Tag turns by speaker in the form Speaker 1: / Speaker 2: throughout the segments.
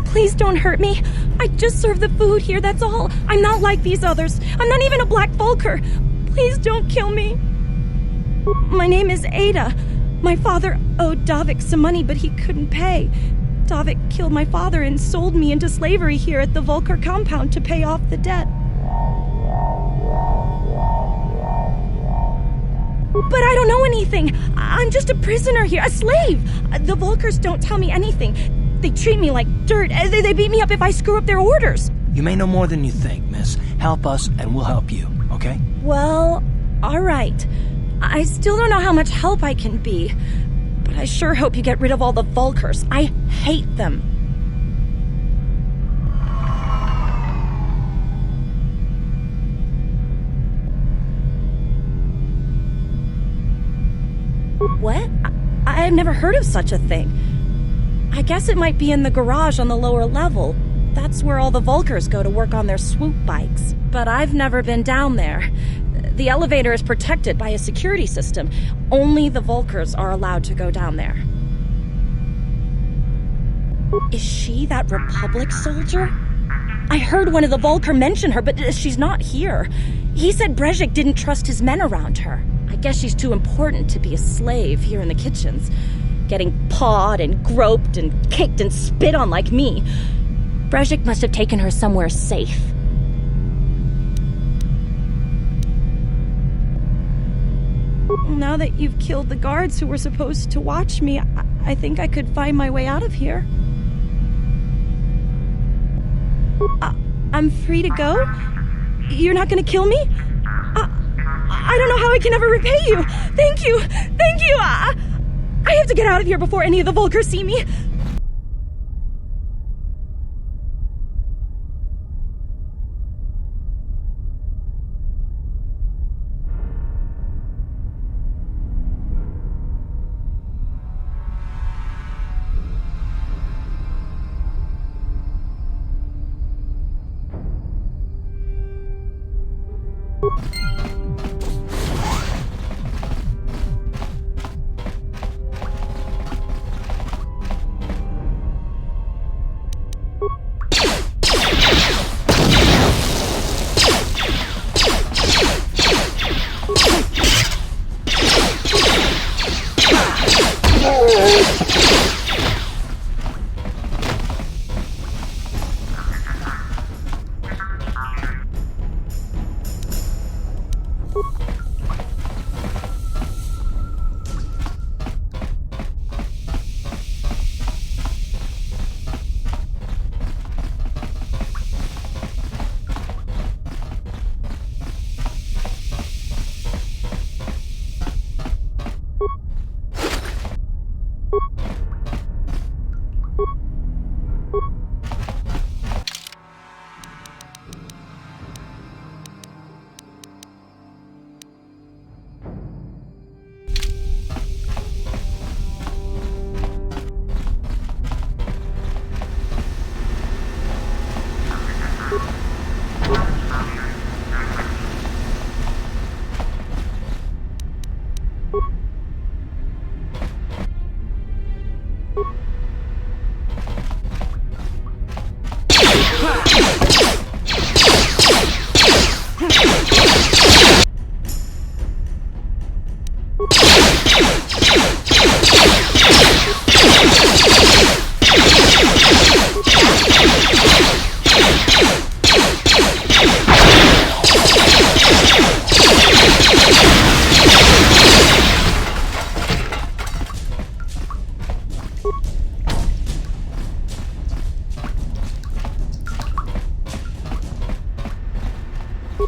Speaker 1: Please don't hurt me. I just serve the food here, that's all. I'm not like these others. I'm not even a Black Vulker. Please don't kill me. My name is Ada. My father owed Davik some money, but he couldn't pay. Davik killed my father and sold me into slavery here at the Vulker compound to pay off the debt. But I don't know anything. I'm just a prisoner here, a slave. The Vulkers don't tell me anything. They treat me like dirt. They beat me up if I screw up their orders.
Speaker 2: You may know more than you think, miss. Help us and we'll help you, okay?
Speaker 1: Well, all right. I still don't know how much help I can be, but I sure hope you get rid of all the Vulkers. I hate them. What? I've never heard of such a thing. I guess it might be in the garage on the lower level. That's where all the Vulkers go to work on their swoop bikes. But I've never been down there. The elevator is protected by a security system. Only the Vulkers are allowed to go down there. Is she that Republic soldier? I heard one of the Vulker mention her, but she's not here. He said Brejik didn't trust his men around her. I guess she's too important to be a slave here in the kitchens, getting pawed and groped and kicked and spit on like me. Brejik must have taken her somewhere safe. Now that you've killed the guards who were supposed to watch me, I think I could find my way out of here. I'm free to go? You're not gonna kill me? I don't know how I can ever repay you. Thank you. Thank you. I have to get out of here before any of the Vulkers see me.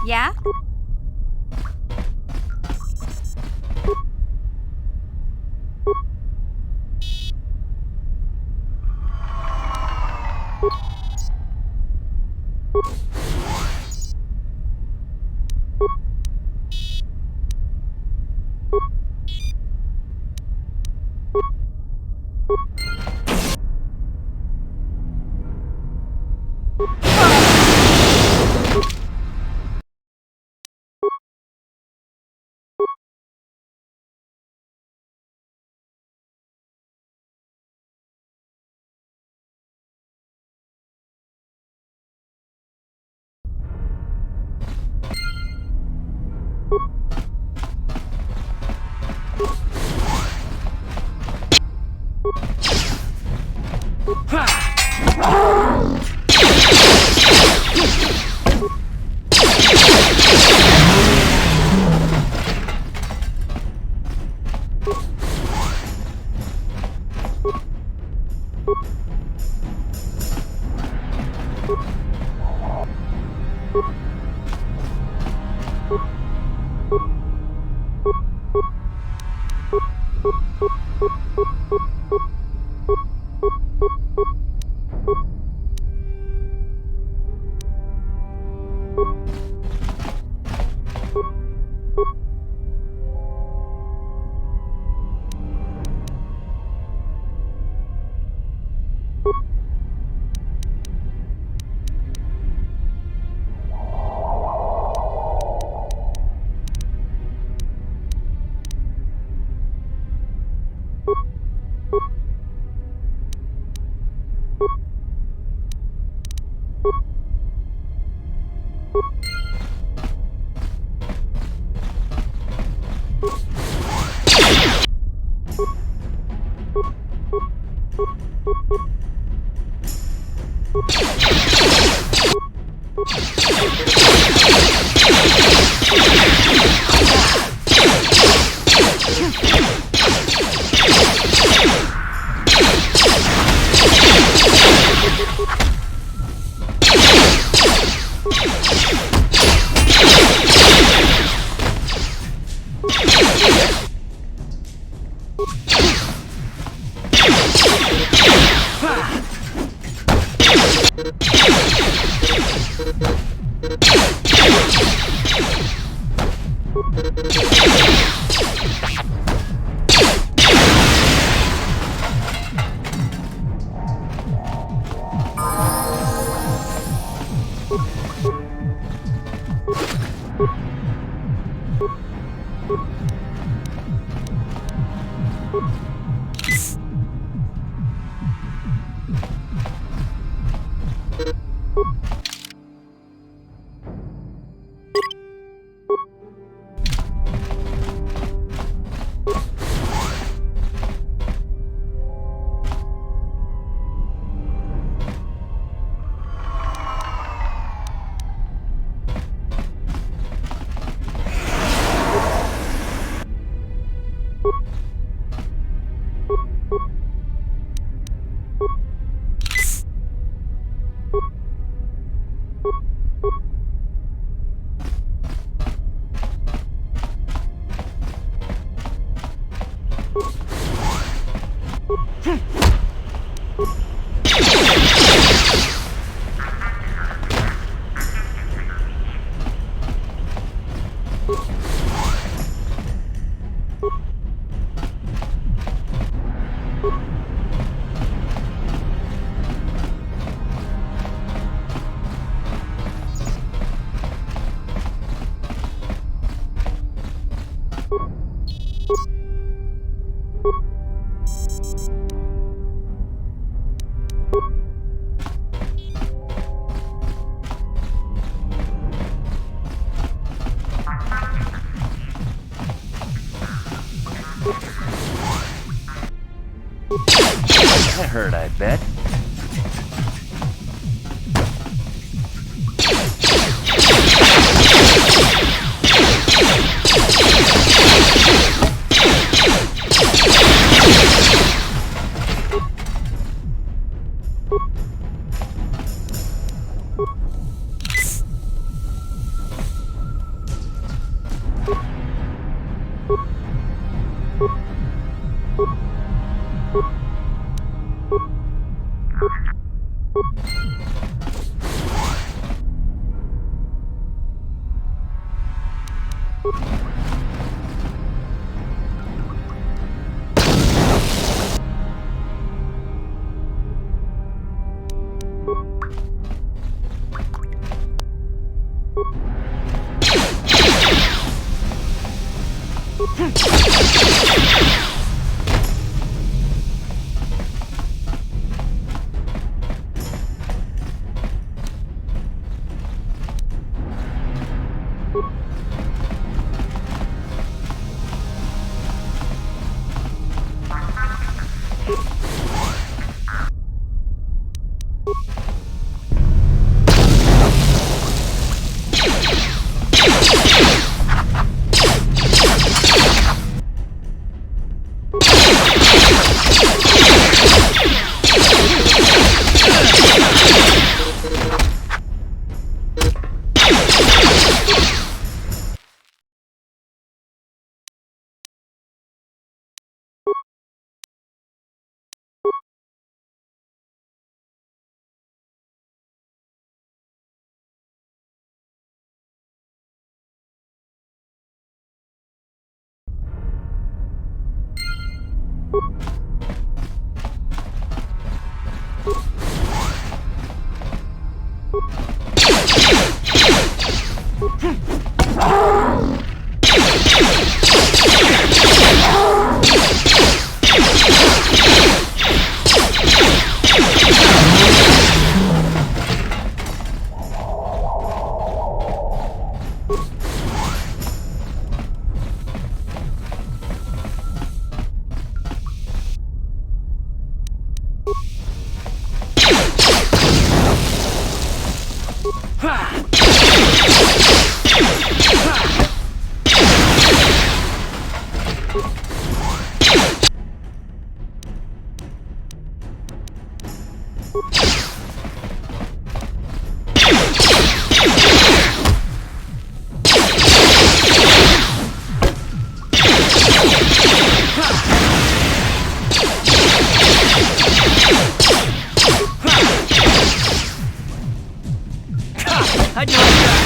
Speaker 3: Yeah?
Speaker 2: That hurt, I bet. How'd you like that?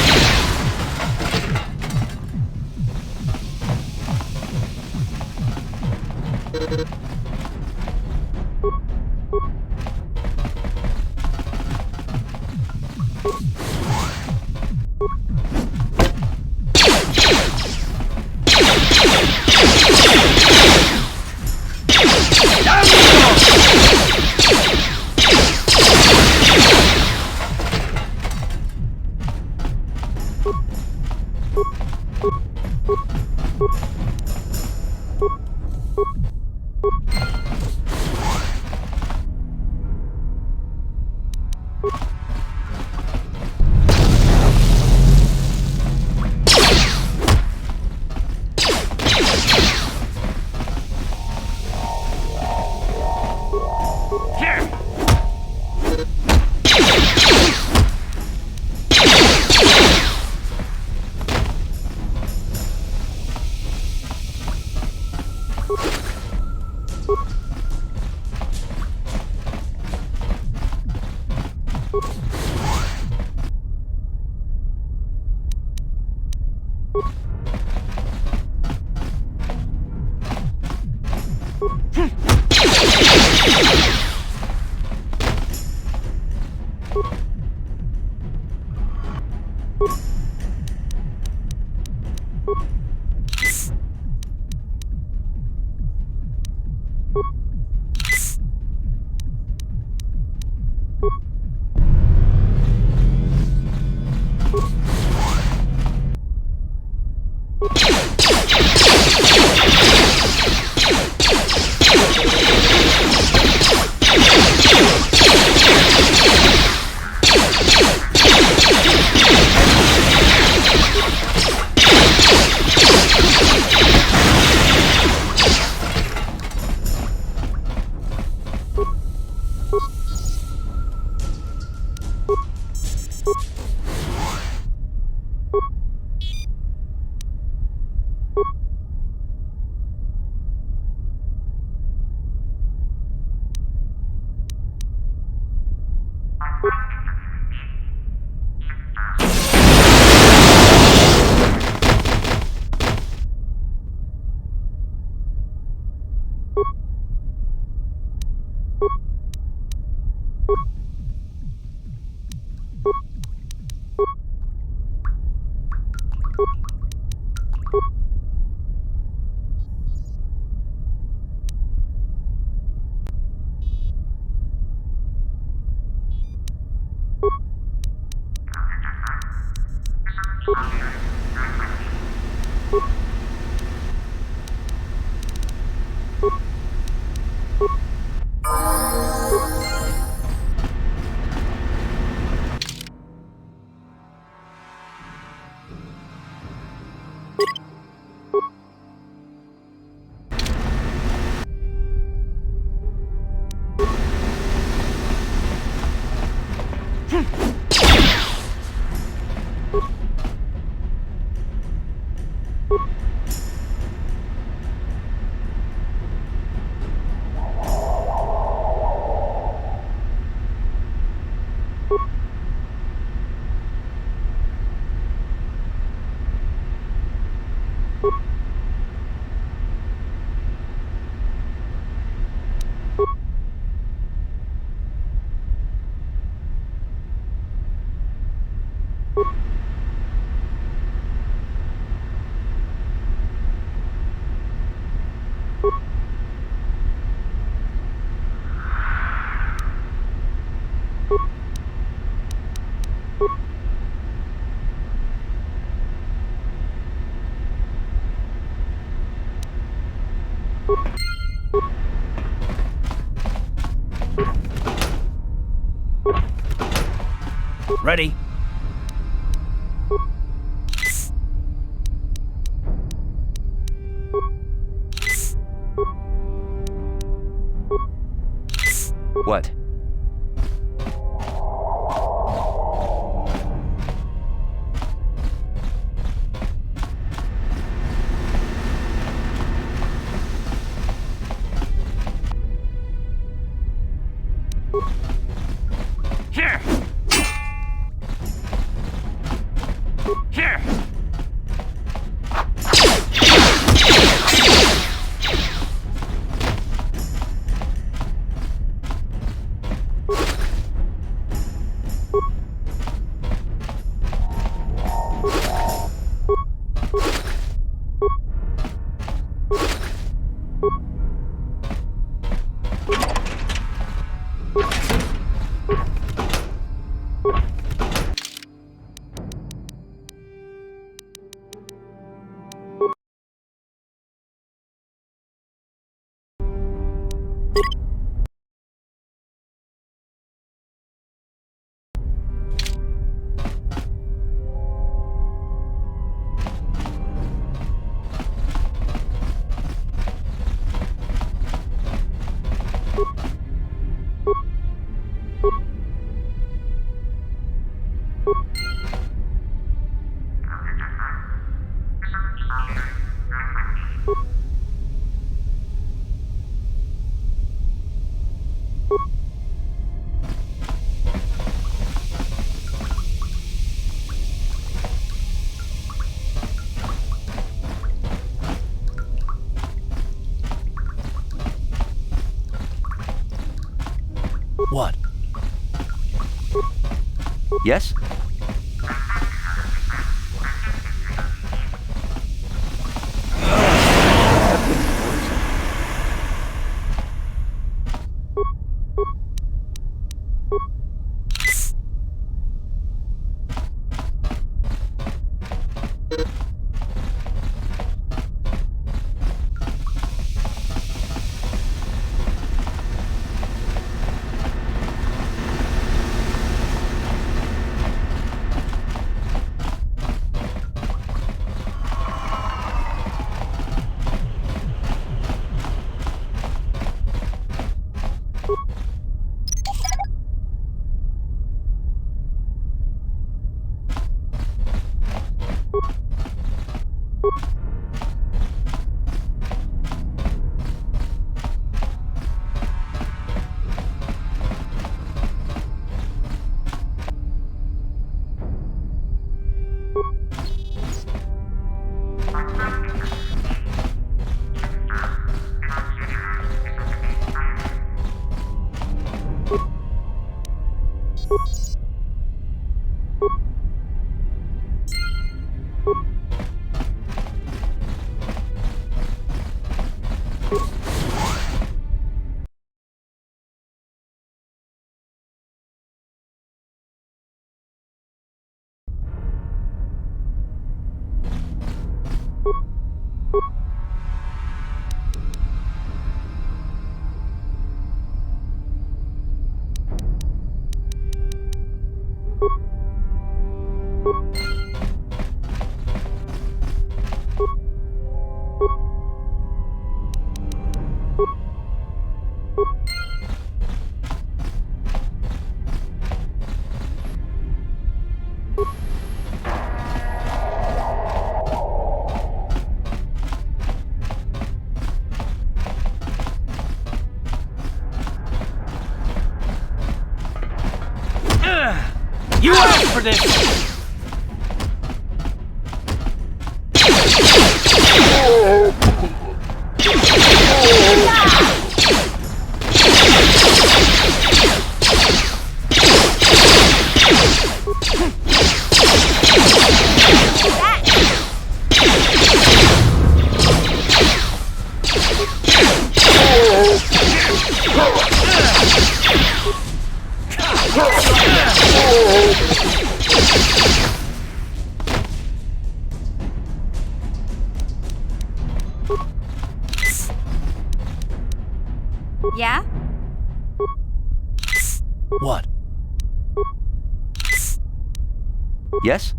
Speaker 2: Ready?
Speaker 3: What?
Speaker 2: Here! Here! What?
Speaker 3: Yes?
Speaker 2: for this.
Speaker 4: Yeah?
Speaker 2: What?
Speaker 3: Yes?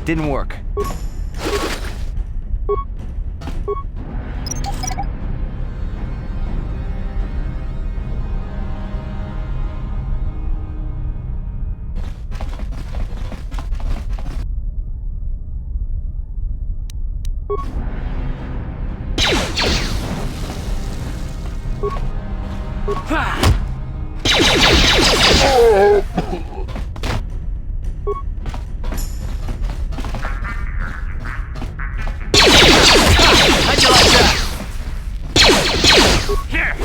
Speaker 3: Didn't work.
Speaker 2: How'd you like that? Here.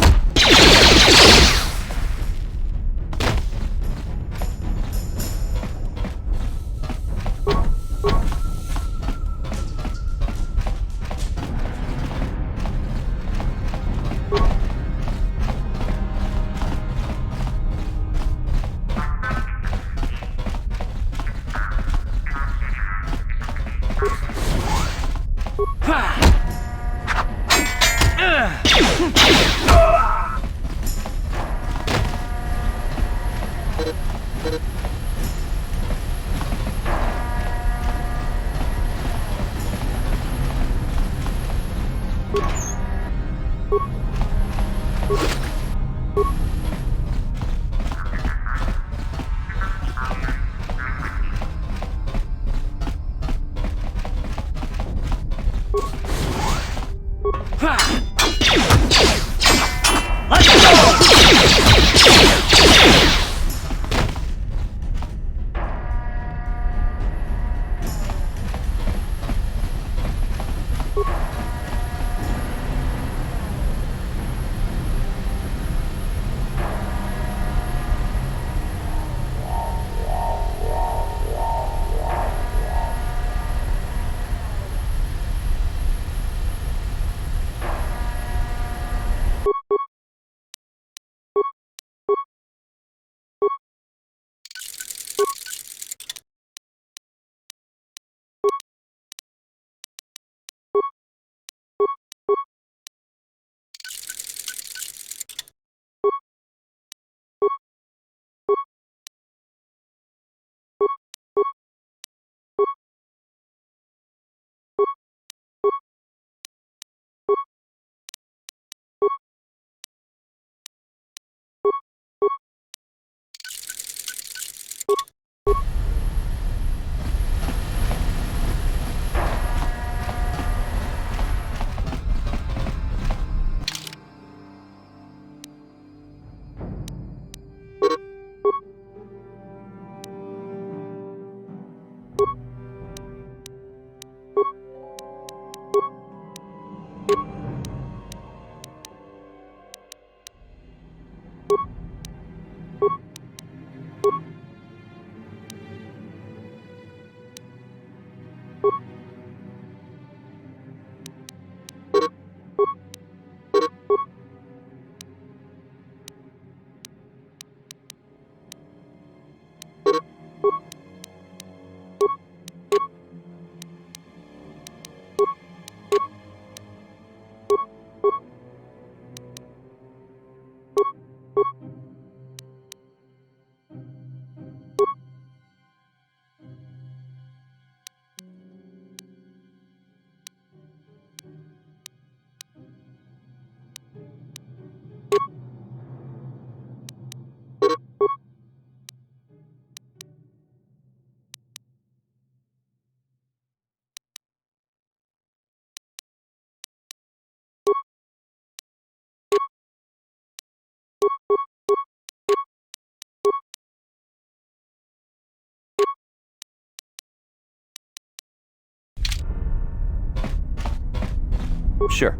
Speaker 3: Sure.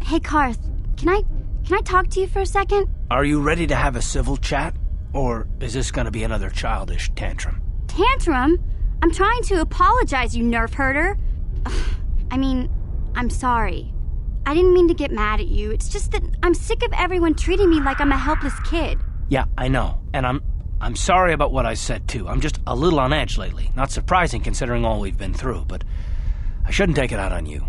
Speaker 4: Hey Karth, can I talk to you for a second?
Speaker 2: Are you ready to have a civil chat? Or is this gonna be another childish tantrum?
Speaker 4: Tantrum? I'm trying to apologize, you nerf herder. I mean, I'm sorry. I didn't mean to get mad at you. It's just that I'm sick of everyone treating me like I'm a helpless kid.
Speaker 2: Yeah, I know. And I'm sorry about what I said too. I'm just a little on edge lately. Not surprising considering all we've been through, but I shouldn't take it out on you.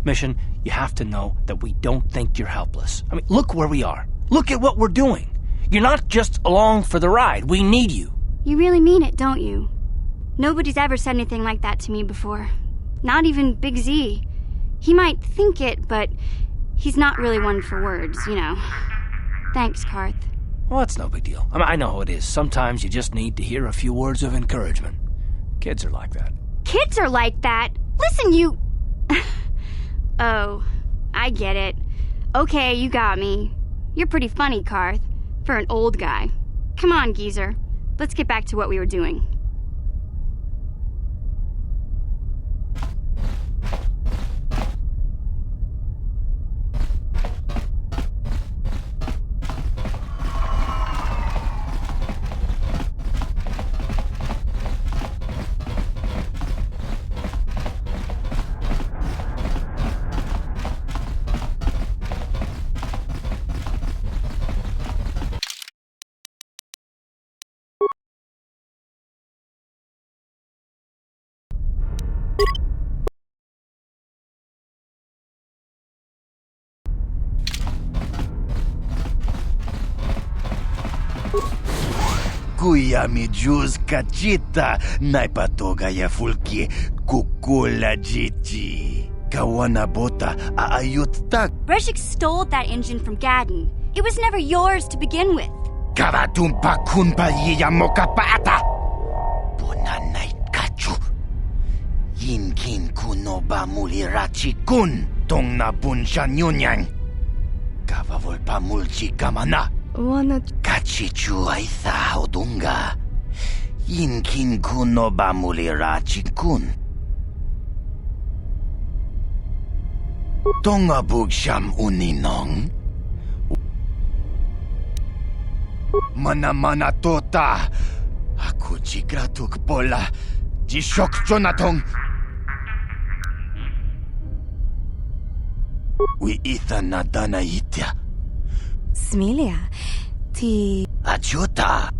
Speaker 2: Mission, you have to know that we don't think you're helpless. I mean, look where we are. Look at what we're doing. You're not just along for the ride. We need you.
Speaker 4: You really mean it, don't you? Nobody's ever said anything like that to me before. Not even Big Z. He might think it, but he's not really one for words, you know. Thanks, Karth.
Speaker 2: Well, it's no big deal. I mean, I know how it is. Sometimes you just need to hear a few words of encouragement. Kids are like that.
Speaker 4: Kids are like that? Listen, you... Oh, I get it. Okay, you got me. You're pretty funny, Karth, for an old guy. Come on, geezer. Let's get back to what we were doing.
Speaker 5: Kuya mi juz kachita, naipatoga ya fulki, kukula jiji. Kawana bota aayut tak.
Speaker 4: Reshik stole that engine from Gadden. It was never yours to begin with.
Speaker 5: Kavatumpa kunpa yiya mokapata. Punanay kachu. Yinkin kuno ba mulirachi kun. Tong na bunsha nyunyang. Kavavulpa mulchi kamana. Kachichu aitha odunga. Yinkin kuno ba mulirachi kun. Tonga bugsham uninong. Mana tota. Aku jigratuk bola. Jishok Jonathan. We itha nadana itya.
Speaker 1: Smilia, ti...
Speaker 5: Ajuta.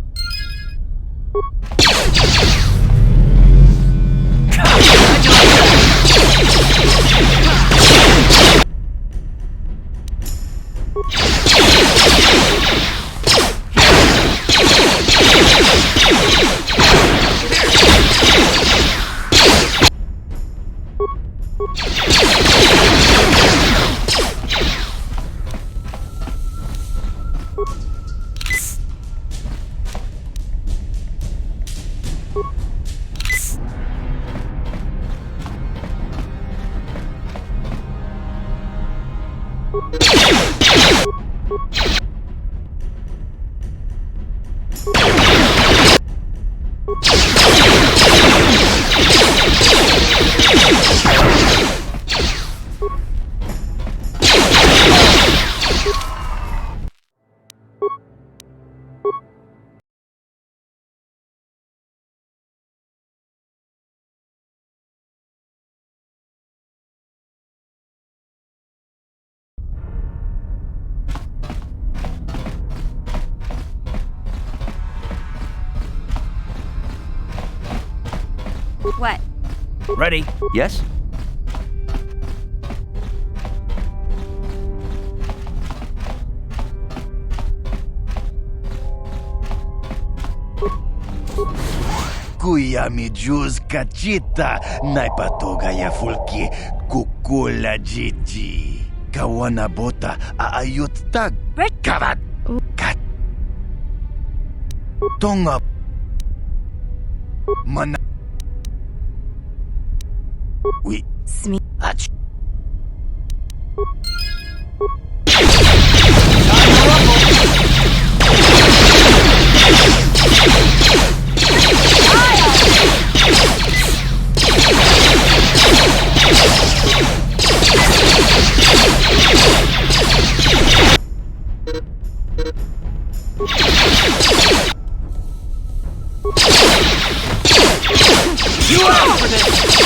Speaker 4: What?
Speaker 2: Ready?
Speaker 3: Yes?
Speaker 5: Kuya mi juz kachita, naipatoga ya fulki, kukula jiji. Kawana bota aayut tag. Karat. Kat. Tonga. Mana. Wi.
Speaker 1: Smi.
Speaker 5: Ach.
Speaker 2: You out for this!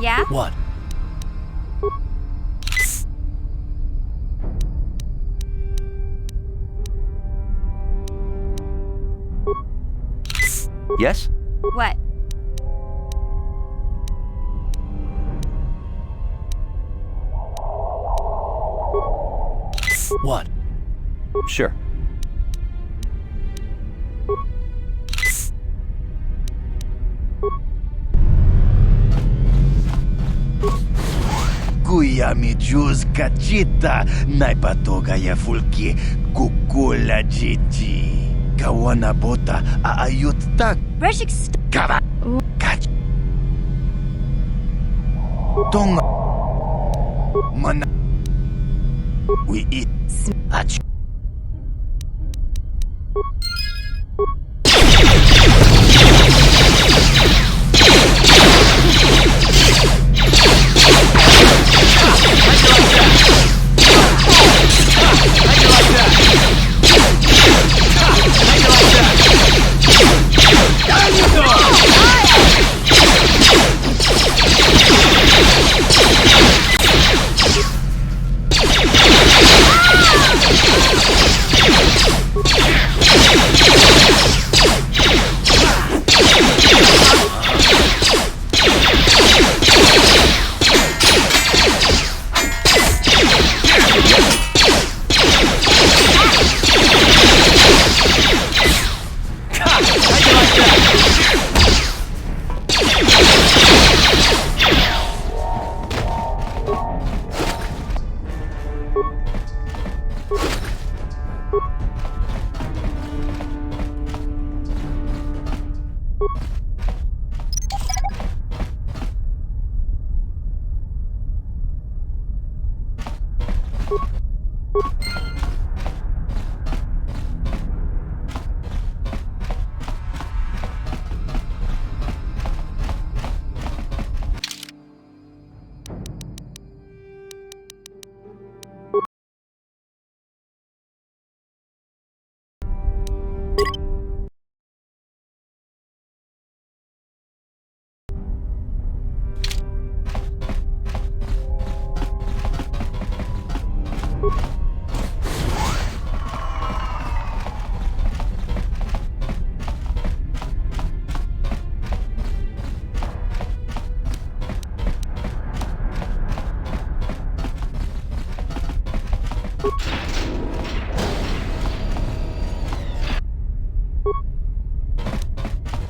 Speaker 4: Yeah?
Speaker 2: What?
Speaker 3: Yes?
Speaker 4: What?
Speaker 2: What?
Speaker 3: Sure.
Speaker 5: Kuya mi juz kachita, naipatoga ya fulki, kukula jiji. Kawana bota aayut tag.
Speaker 1: Reshik,
Speaker 5: Karat. Kach. Tonga. Mana. We eat. Ach.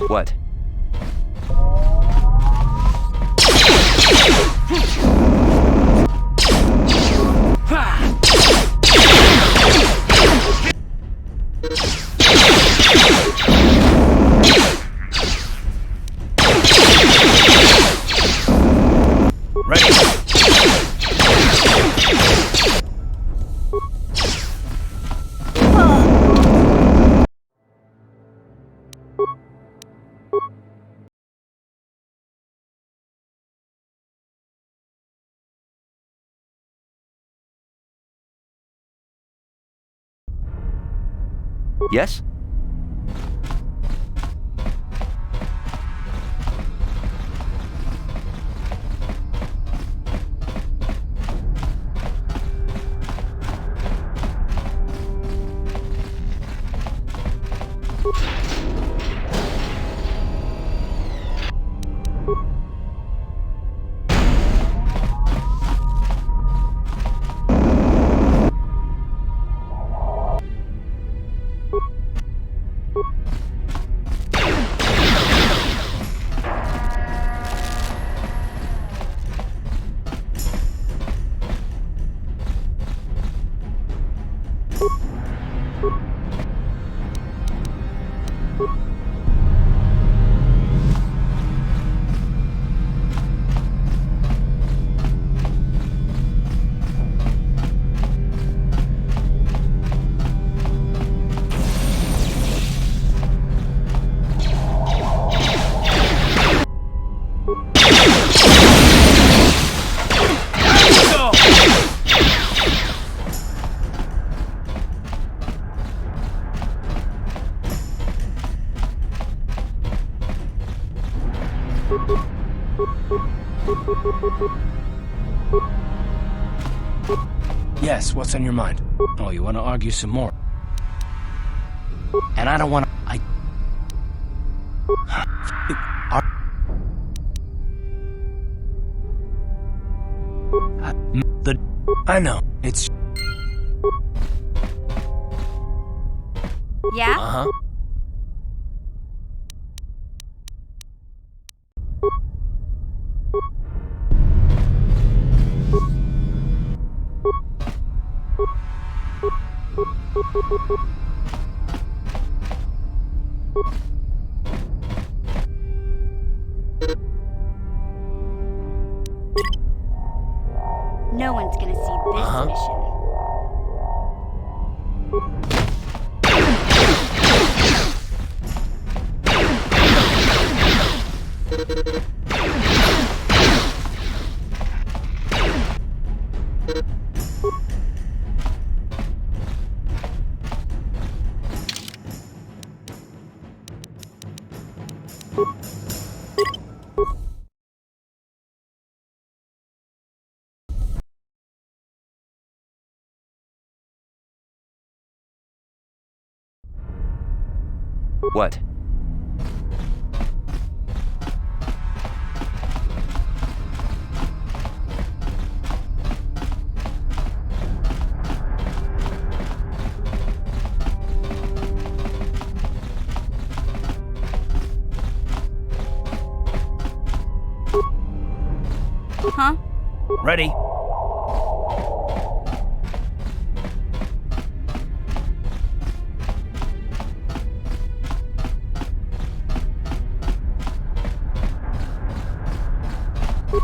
Speaker 3: What? Yes?
Speaker 2: Yes, what's on your mind? Oh, you want to argue some more? And I don't want to... I know, it's...
Speaker 4: Yeah?
Speaker 2: Uh-huh.
Speaker 4: No one's gonna see this mission.
Speaker 3: What?
Speaker 4: Huh?
Speaker 2: Ready?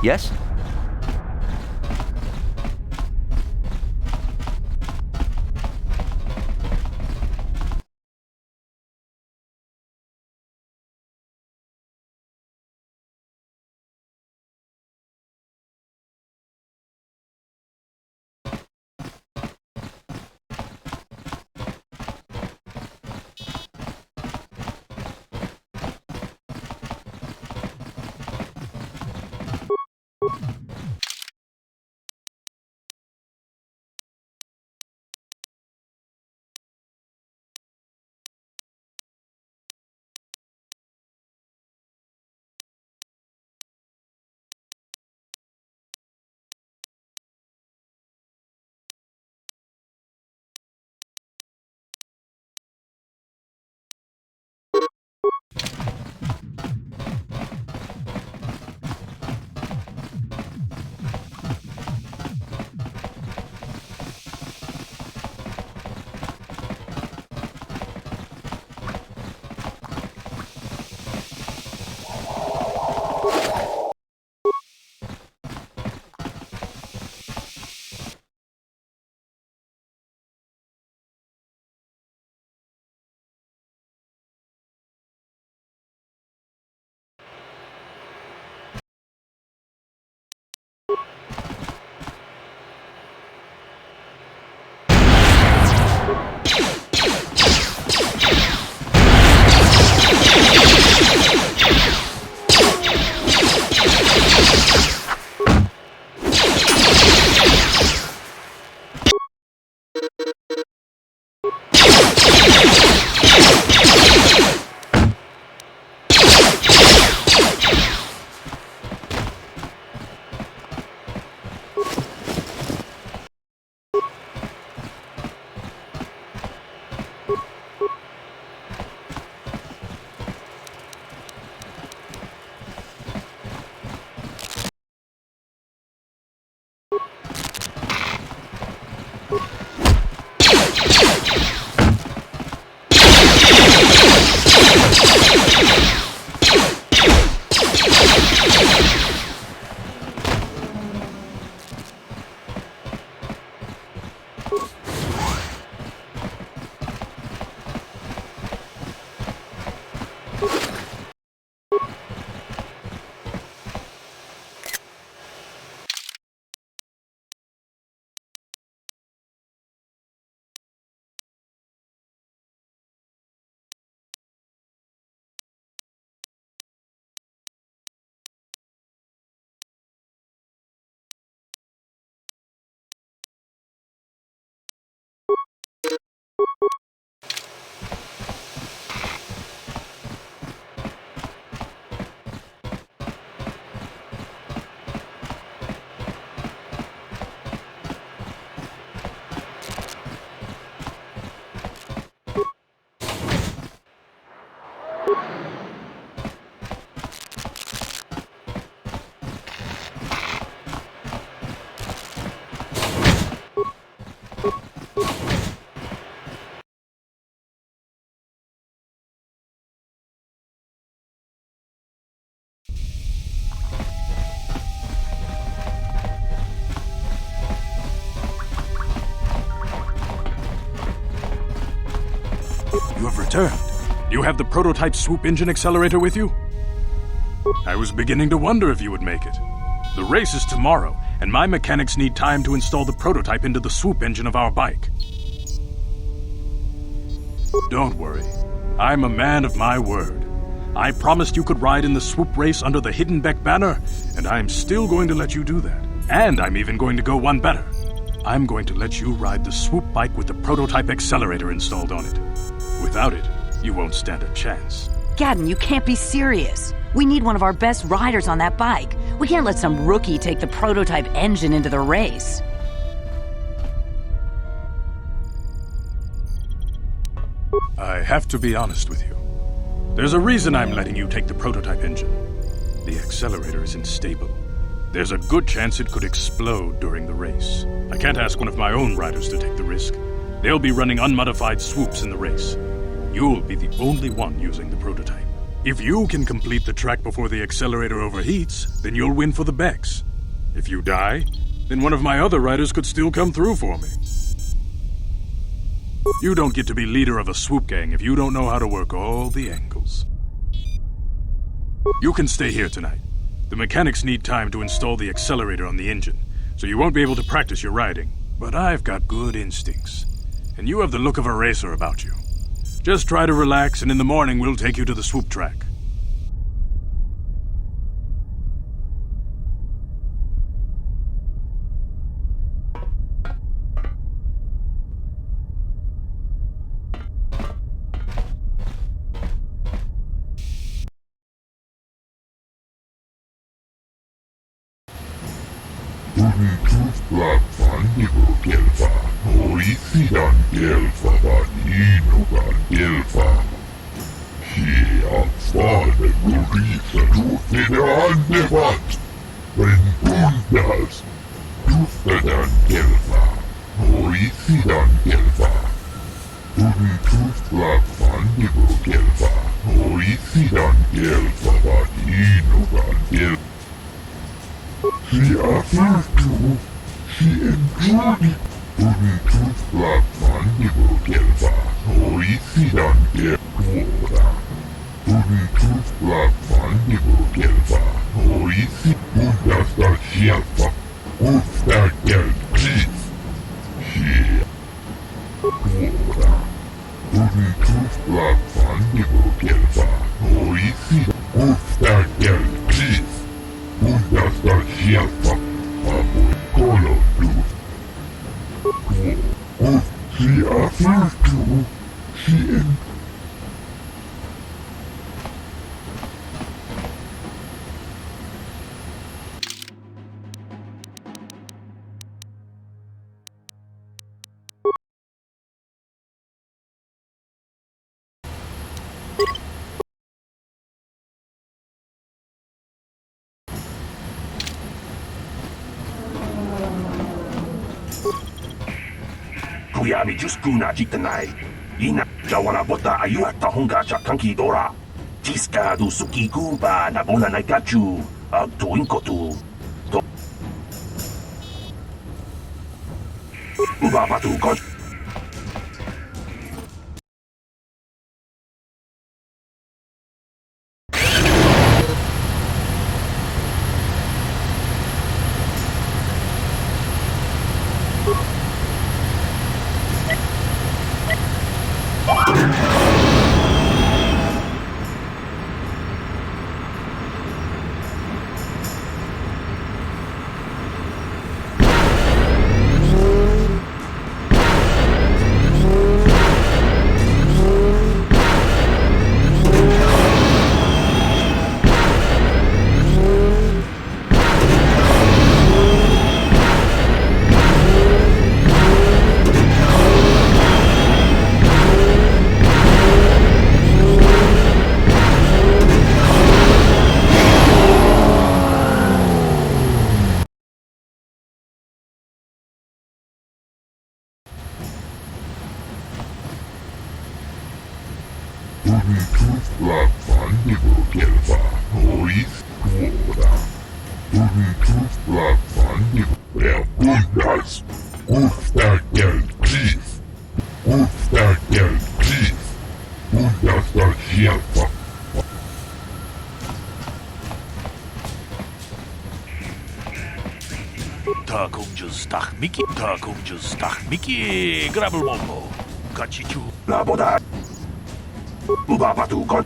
Speaker 3: Yes?
Speaker 6: You have returned. You have the prototype swoop engine accelerator with you? I was beginning to wonder if you would make it. The race is tomorrow, and my mechanics need time to install the prototype into the swoop engine of our bike. Don't worry. I'm a man of my word. I promised you could ride in the swoop race under the Hiddenbeck banner, and I'm still going to let you do that. And I'm even going to go one better. I'm going to let you ride the swoop bike with the prototype accelerator installed on it. Without it, you won't stand a chance.
Speaker 7: Gadden, you can't be serious. We need one of our best riders on that bike. We can't let some rookie take the prototype engine into the race.
Speaker 6: I have to be honest with you. There's a reason I'm letting you take the prototype engine. The accelerator is unstable. There's a good chance it could explode during the race. I can't ask one of my own riders to take the risk. They'll be running unmodified swoops in the race. You'll be the only one using the prototype. If you can complete the track before the accelerator overheats, then you'll win for the Becks. If you die, then one of my other riders could still come through for me. You don't get to be leader of a swoop gang if you don't know how to work all the angles. You can stay here tonight. The mechanics need time to install the accelerator on the engine, so you won't be able to practice your riding. But I've got good instincts, and you have the look of a racer about you. Just try to relax, and in the morning we'll take you to the swoop track.
Speaker 8: Kuyami Juskuna Jitanai. Ina Jawana Bota Ayuata Honga Chakanki Dora. Jiska du Suki Kumba Nabona Naikachu. Tuinkotu. Ubabatu Gosh.
Speaker 5: 다 공주스 딱 미끼 다 공주스 딱 미끼 그라블 몸보 같이 주
Speaker 8: 나보다 우바바두 건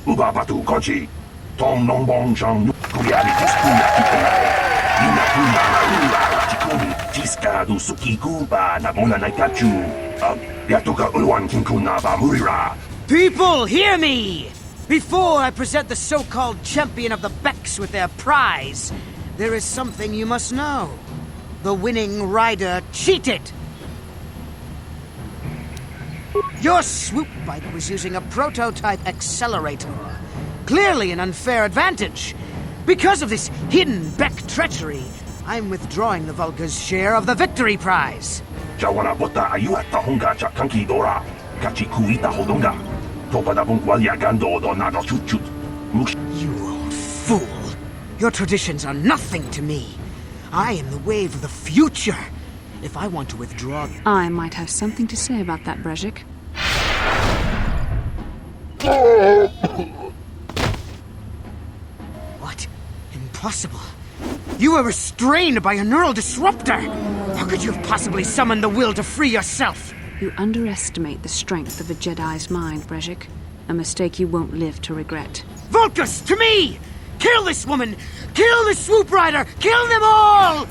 Speaker 8: 우바바두 거지 동농봉정 구리아리티스 구야키테나에 이나쿠나나우라 지쿠니 지스카두 수키쿠바 나보나 나이카추 야토가 울완 킹쿠나바 무리라.
Speaker 9: People, hear me! Before I present the so-called champion of the Becks with their prize, there is something you must know. The winning rider cheated! Your swoop bike was using a prototype accelerator. Clearly an unfair advantage. Because of this hidden Beck treachery, I'm withdrawing the Vulca's share of the victory prize.
Speaker 8: Jawana bota ayuata honga cha kanki dora. Kachi kuita hodonga. Topada bung walyagando do nado chuchut.
Speaker 9: You old fool. Your traditions are nothing to me. I am the wave of the future. If I want to withdraw...
Speaker 10: I might have something to say about that, Brejik.
Speaker 9: What? Impossible. You were restrained by a neural disruptor. How could you have possibly summoned the will to free yourself?
Speaker 10: You underestimate the strength of a Jedi's mind, Brejik. A mistake you won't live to regret.
Speaker 9: Vulcus, to me! Kill this woman! Kill the swoop rider! Kill them all!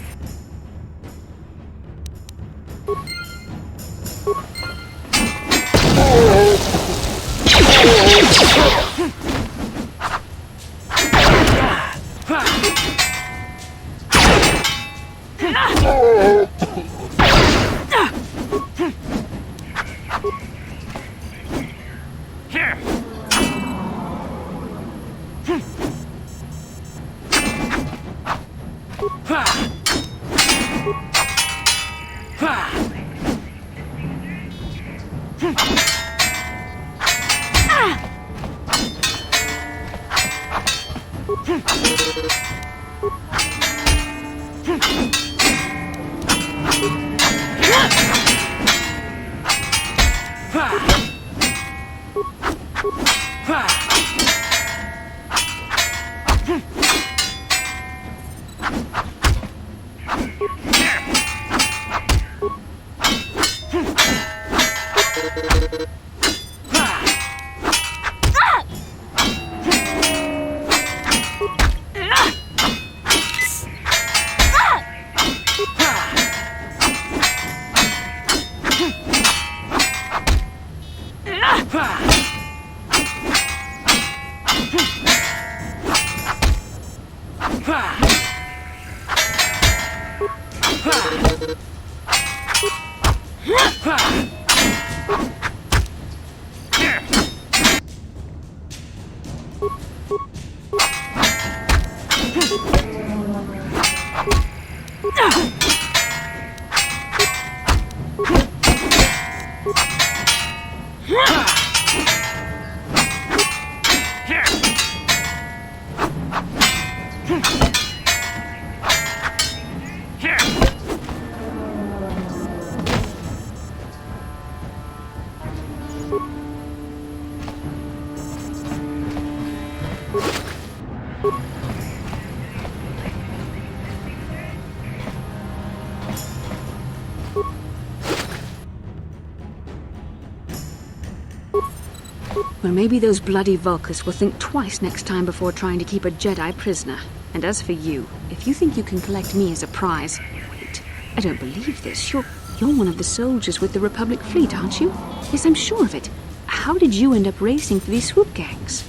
Speaker 10: So maybe those bloody Vulkars will think twice next time before trying to keep a Jedi prisoner. And as for you, if you think you can collect me as a prize... Wait, I don't believe this. You're one of the soldiers with the Republic fleet, aren't you? Yes, I'm sure of it. How did you end up racing for these swoop gangs?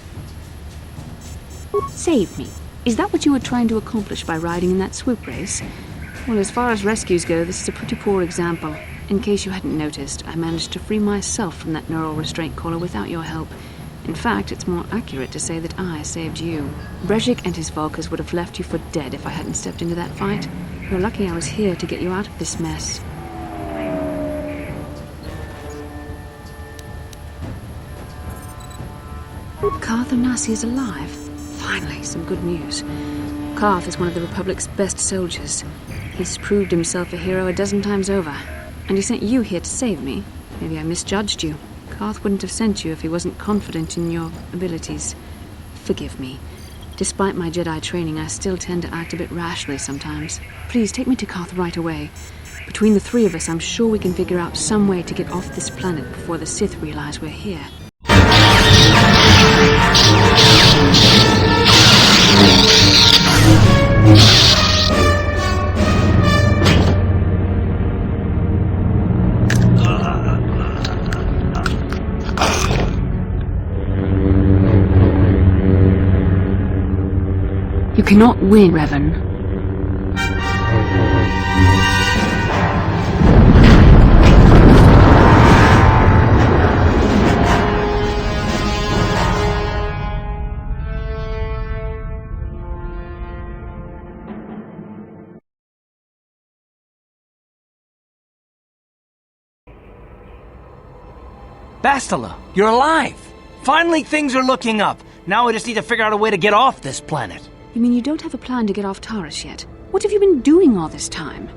Speaker 10: Save me. Is that what you were trying to accomplish by riding in that swoop race? Well, as far as rescues go, this is a pretty poor example. In case you hadn't noticed, I managed to free myself from that neural restraint collar without your help. In fact, it's more accurate to say that I saved you. Brejik and his Vulkars would have left you for dead if I hadn't stepped into that fight. You're lucky I was here to get you out of this mess. Carth Onasi is alive. Finally, some good news. Carth is one of the Republic's best soldiers. He's proved himself a hero a dozen times over. And he sent you here to save me. Maybe I misjudged you. Carth wouldn't have sent you if he wasn't confident in your abilities. Forgive me. Despite my Jedi training, I still tend to act a bit rashly sometimes. Please, take me to Carth right away. Between the three of us, I'm sure we can figure out some way to get off this planet before the Sith realize we're here. You cannot win, Revan.
Speaker 2: Bastila, you're alive! Finally, things are looking up. Now we just need to figure out a way to get off this planet.
Speaker 10: You mean you don't have a plan to get off Taris yet? What have you been doing all this time?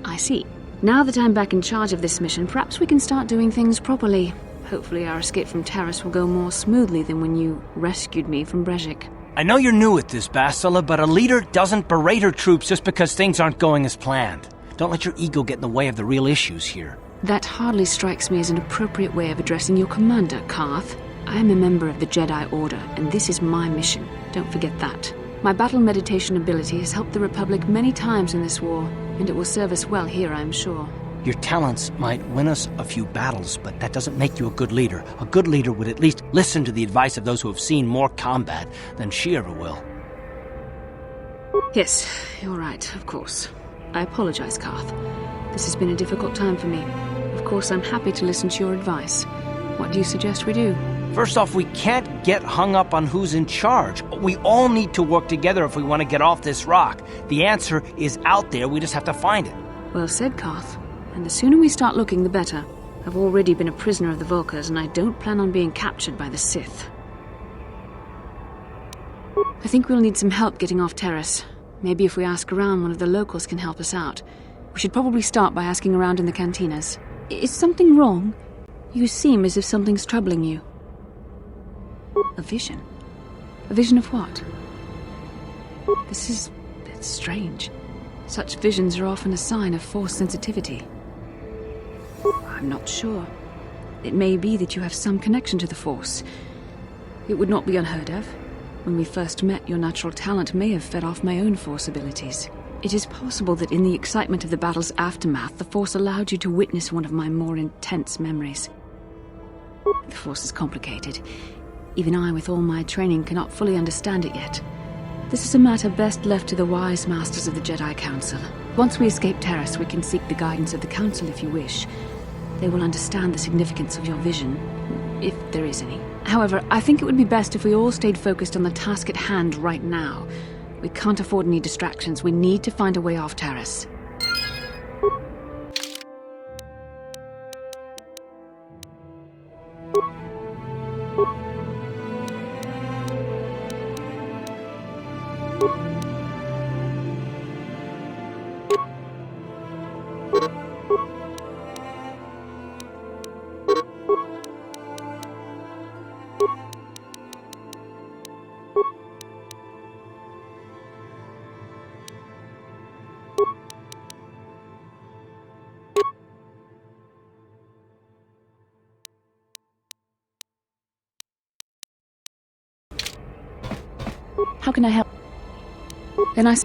Speaker 10: I see. Now that I'm back in charge of this mission, perhaps we can start doing things properly. Hopefully our escape from Taris will go more smoothly than when you rescued me from Brejik.
Speaker 2: I know you're new at this, Bastila, but a leader doesn't berate her troops just because things aren't going as planned. Don't let your ego get in the way of the real issues here.
Speaker 10: That hardly strikes me as an appropriate way of addressing your commander, Carth. I am a member of the Jedi Order, and this is my mission. Don't forget that. My battle meditation ability has helped the Republic many times in this war, and it will serve us well here, I'm sure.
Speaker 2: Your talents might win us a few battles, but that doesn't make you a good leader. A good leader would at least listen to the advice of those who have seen more combat than she ever will.
Speaker 10: Yes, you're right, of course. I apologize, Carth. This has been a difficult time for me. Of course, I'm happy to listen to your advice. What do you suggest we do?
Speaker 2: First off, we can't get hung up on who's in charge. We all need to work together if we want to get off this rock. The answer is out there, we just have to find it.
Speaker 10: Well said, Carth. And the sooner we start looking, the better. I've already been a prisoner of the Vulkars, and I don't plan on being captured by the Sith. I think we'll need some help getting off Taris. Maybe if we ask around, one of the locals can help us out. We should probably start by asking around in the cantinas. Is something wrong? You seem as if something's troubling you. A vision? A vision of what? It's strange. Such visions are often a sign of Force sensitivity. I'm not sure. It may be that you have some connection to the Force. It would not be unheard of. When we first met, your natural talent may have fed off my own Force abilities. It is possible that in the excitement of the battle's aftermath, the Force allowed you to witness one of my more intense memories. The Force is complicated. Even I, with all my training, cannot fully understand it yet. This is a matter best left to the wise masters of the Jedi Council. Once we escape Taris, we can seek the guidance of the Council if you wish. They will understand the significance of your vision, if there is any. However, I think it would be best if we all stayed focused on the task at hand right now. We can't afford any distractions. We need to find a way off Taris. How can I help? Then I...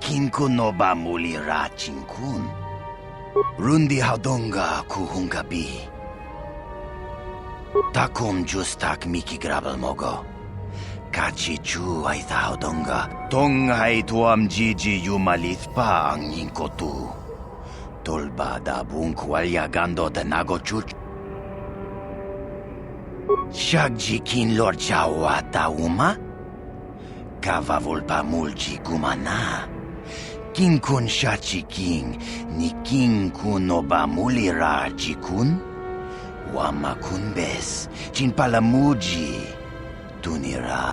Speaker 11: Kin kun no ba muli ra kun. Rundi haudonga kuhungabi. Takum justak miki grabel mogo. Kachi chu ay haudonga. Tong ay tuam jiji yumalith pa ang yinkotu. Tolba da bunkwalya gando de nago chuch. Shagji kin lord chawata uma? Kava volpa mulci kumana. King kun shachi king, ni king kun oba mulira jikun? Wama kun bes, chin palamuji, tunira.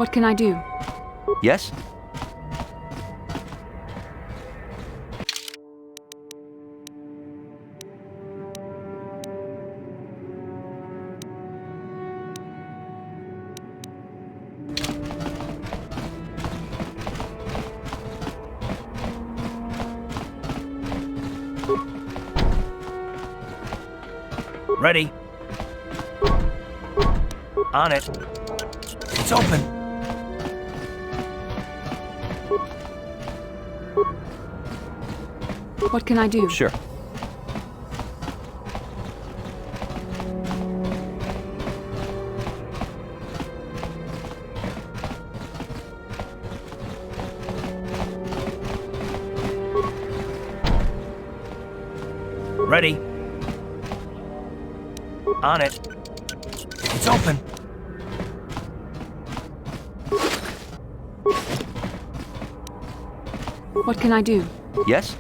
Speaker 10: What can I do?
Speaker 3: Yes?
Speaker 2: Ready. On it. It's open.
Speaker 10: What can I do?
Speaker 3: Sure.
Speaker 2: Ready. On it. It's open.
Speaker 10: What can I do?
Speaker 3: Yes?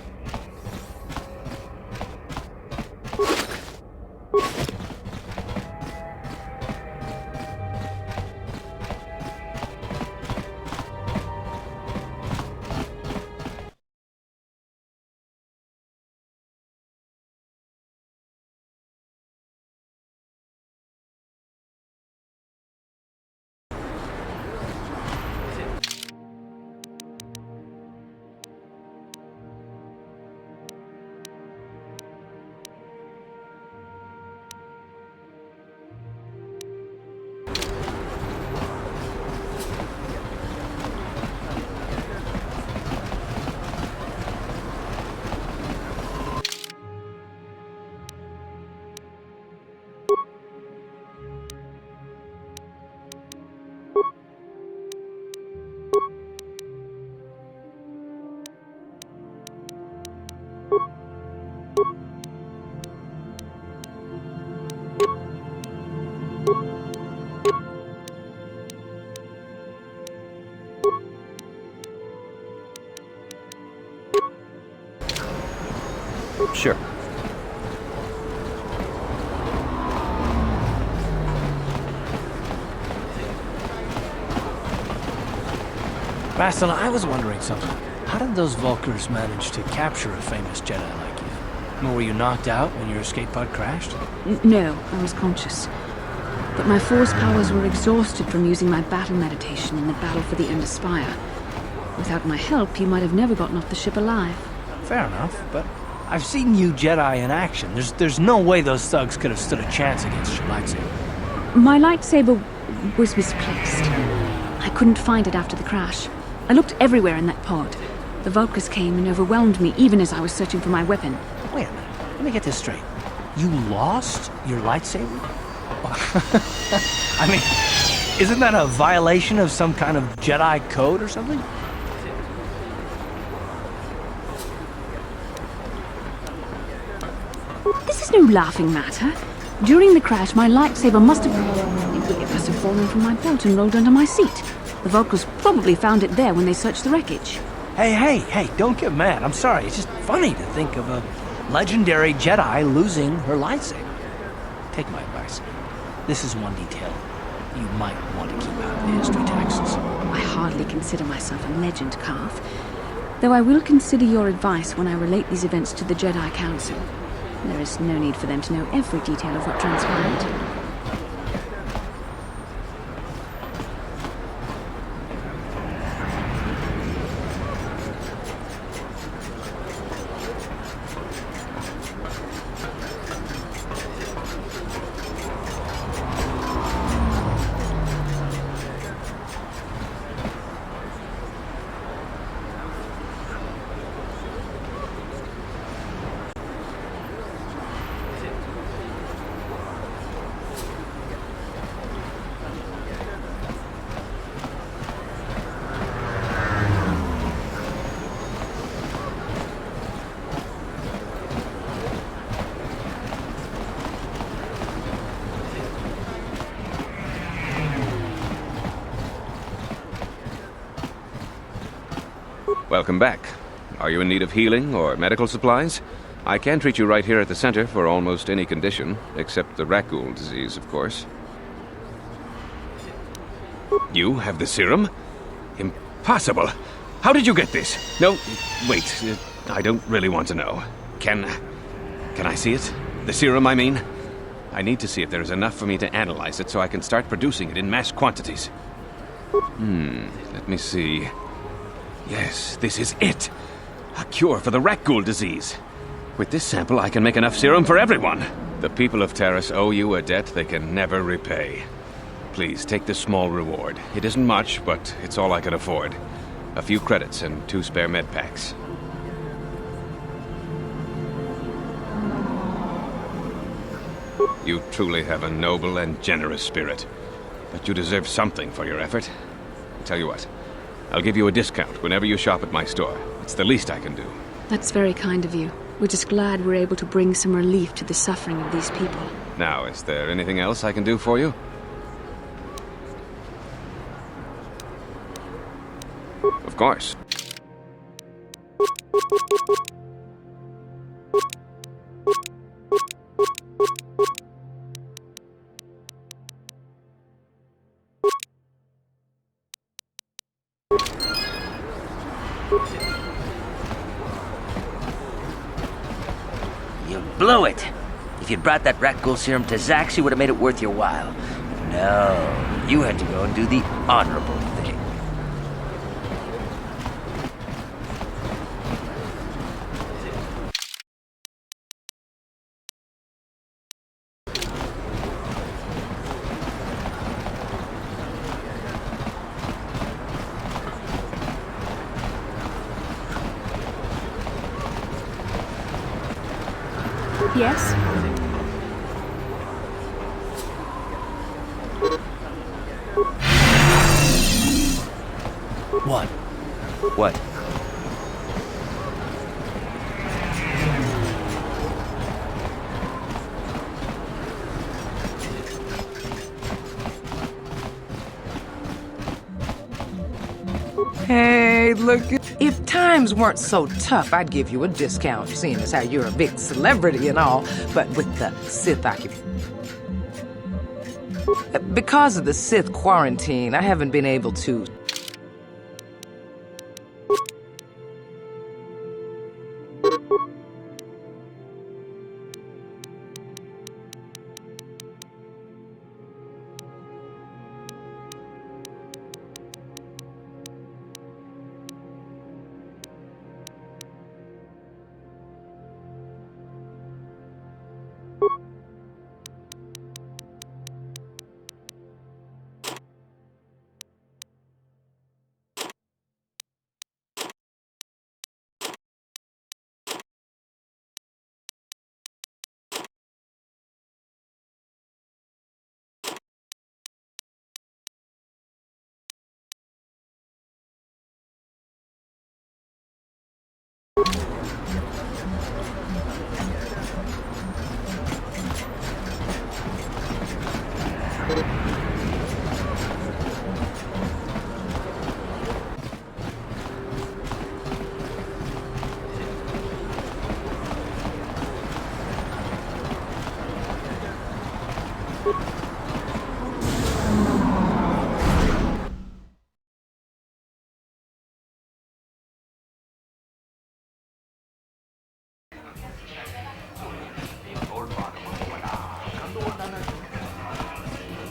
Speaker 3: Sure.
Speaker 2: Bastila, I was wondering something. How did those Vulkars manage to capture a famous Jedi like you? I mean, were you knocked out when your escape pod crashed?
Speaker 10: No, I was conscious. But my force powers were exhausted from using my battle meditation in the battle for the Ender Spire. Without my help, you might have never gotten off the ship alive.
Speaker 2: Fair enough, but I've seen you Jedi in action. There's no way those thugs could have stood a chance against your lightsaber.
Speaker 10: My lightsaber was misplaced. I couldn't find it after the crash. I looked everywhere in that pod. The Vulkars came and overwhelmed me even as I was searching for my weapon.
Speaker 2: Wait a minute. Let me get this straight. You lost your lightsaber? I mean, isn't that a violation of some kind of Jedi code or something?
Speaker 10: This is no laughing matter. During the crash, my lightsaber must have fallen from my belt and rolled under my seat. The Vulkars probably found it there when they searched the wreckage.
Speaker 2: Hey, don't get mad. I'm sorry. It's just funny to think of a legendary Jedi losing her lightsaber. Take my advice. This is one detail you might want to keep out of the history texts.
Speaker 10: I hardly consider myself a legend, Carth. Though I will consider your advice when I relate these events to the Jedi Council. There is no need for them to know every detail of what transpired.
Speaker 12: Welcome back. Are you in need of healing or medical supplies? I can treat you right here at the center for almost any condition, except the Rakghoul disease, of course. You have the serum? Impossible! How did you get this? No, wait. I don't really want to know. Can I see it? The serum, I mean? I need to see if there is enough for me to analyze it so I can start producing it in mass quantities. Let me see. Yes, this is it. A cure for the Rakghoul disease. With this sample, I can make enough serum for everyone. The people of Terrace owe you a debt they can never repay. Please, take this small reward. It isn't much, but it's all I can afford. A few credits and 2 spare med packs. You truly have a noble and generous spirit. But you deserve something for your effort. Tell you what, I'll give you a discount whenever you shop at my store. It's the least I can do.
Speaker 10: That's very kind of you. We're just glad we're able to bring some relief to the suffering of these people.
Speaker 12: Now, is there anything else I can do for you? Of course.
Speaker 13: You blew it. If you'd brought that rat ghoul serum to Zax, you would have made it worth your while. No, you had to go and do the honorable thing.
Speaker 10: Yes?
Speaker 13: What?
Speaker 3: What?
Speaker 14: Hey, look, if times weren't so tough, I'd give you a discount, seeing as how you're a big celebrity and all, but with the Sith because of the Sith quarantine, I haven't been able to.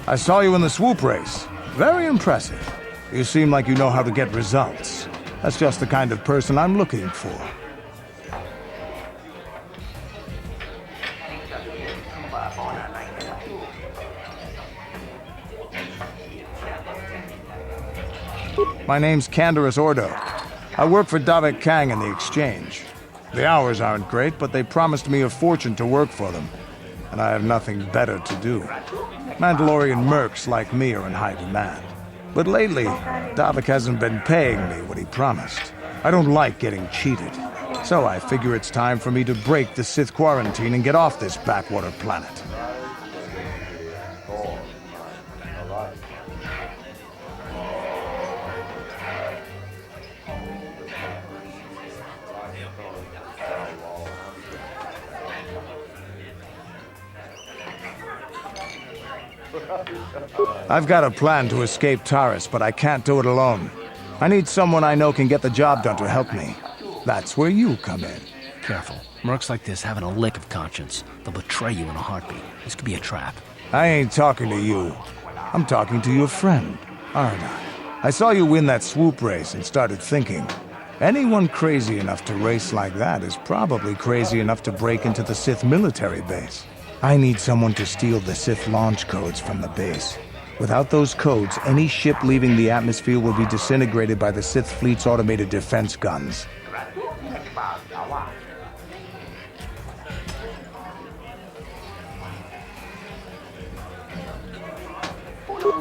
Speaker 15: I saw you in the swoop race. Very impressive. You seem like you know how to get results. That's just the kind of person I'm looking for. My name's Canderous Ordo. I work for Davik Kang in the Exchange. The hours aren't great, but they promised me a fortune to work for them, and I have nothing better to do. Mandalorian mercs like me are in high demand. But lately, Davik hasn't been paying me what he promised. I don't like getting cheated. So I figure it's time for me to break the Sith quarantine and get off this backwater planet. I've got a plan to escape Taris, but I can't do it alone. I need someone I know can get the job done to help me. That's where you come in.
Speaker 2: Careful. Mercs like this haven't a lick of conscience. They'll betray you in a heartbeat. This could be a trap.
Speaker 15: I ain't talking to you. I'm talking to your friend, aren't I? I saw you win that swoop race and started thinking, anyone crazy enough to race like that is probably crazy enough to break into the Sith military base. I need someone to steal the Sith launch codes from the base. Without those codes, any ship leaving the atmosphere will be disintegrated by the Sith fleet's automated defense guns.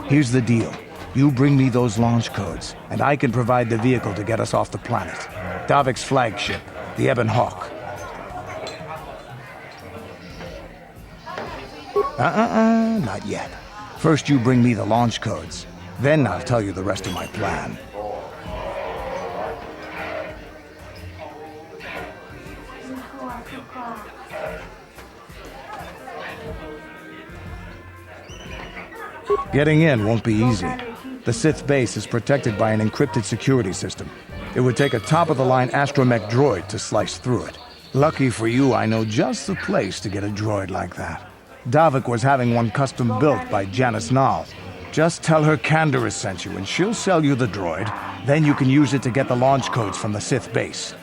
Speaker 15: Here's the deal. You bring me those launch codes, and I can provide the vehicle to get us off the planet. Davik's flagship, the Ebon Hawk. Not yet. First you bring me the launch codes. Then I'll tell you the rest of my plan. Getting in won't be easy. The Sith base is protected by an encrypted security system. It would take a top-of-the-line astromech droid to slice through it. Lucky for you, I know just the place to get a droid like that. Davik was having one custom built by Janice Nall. Just tell her Canderous sent you and she'll sell you the droid. Then you can use it to get the launch codes from the Sith base.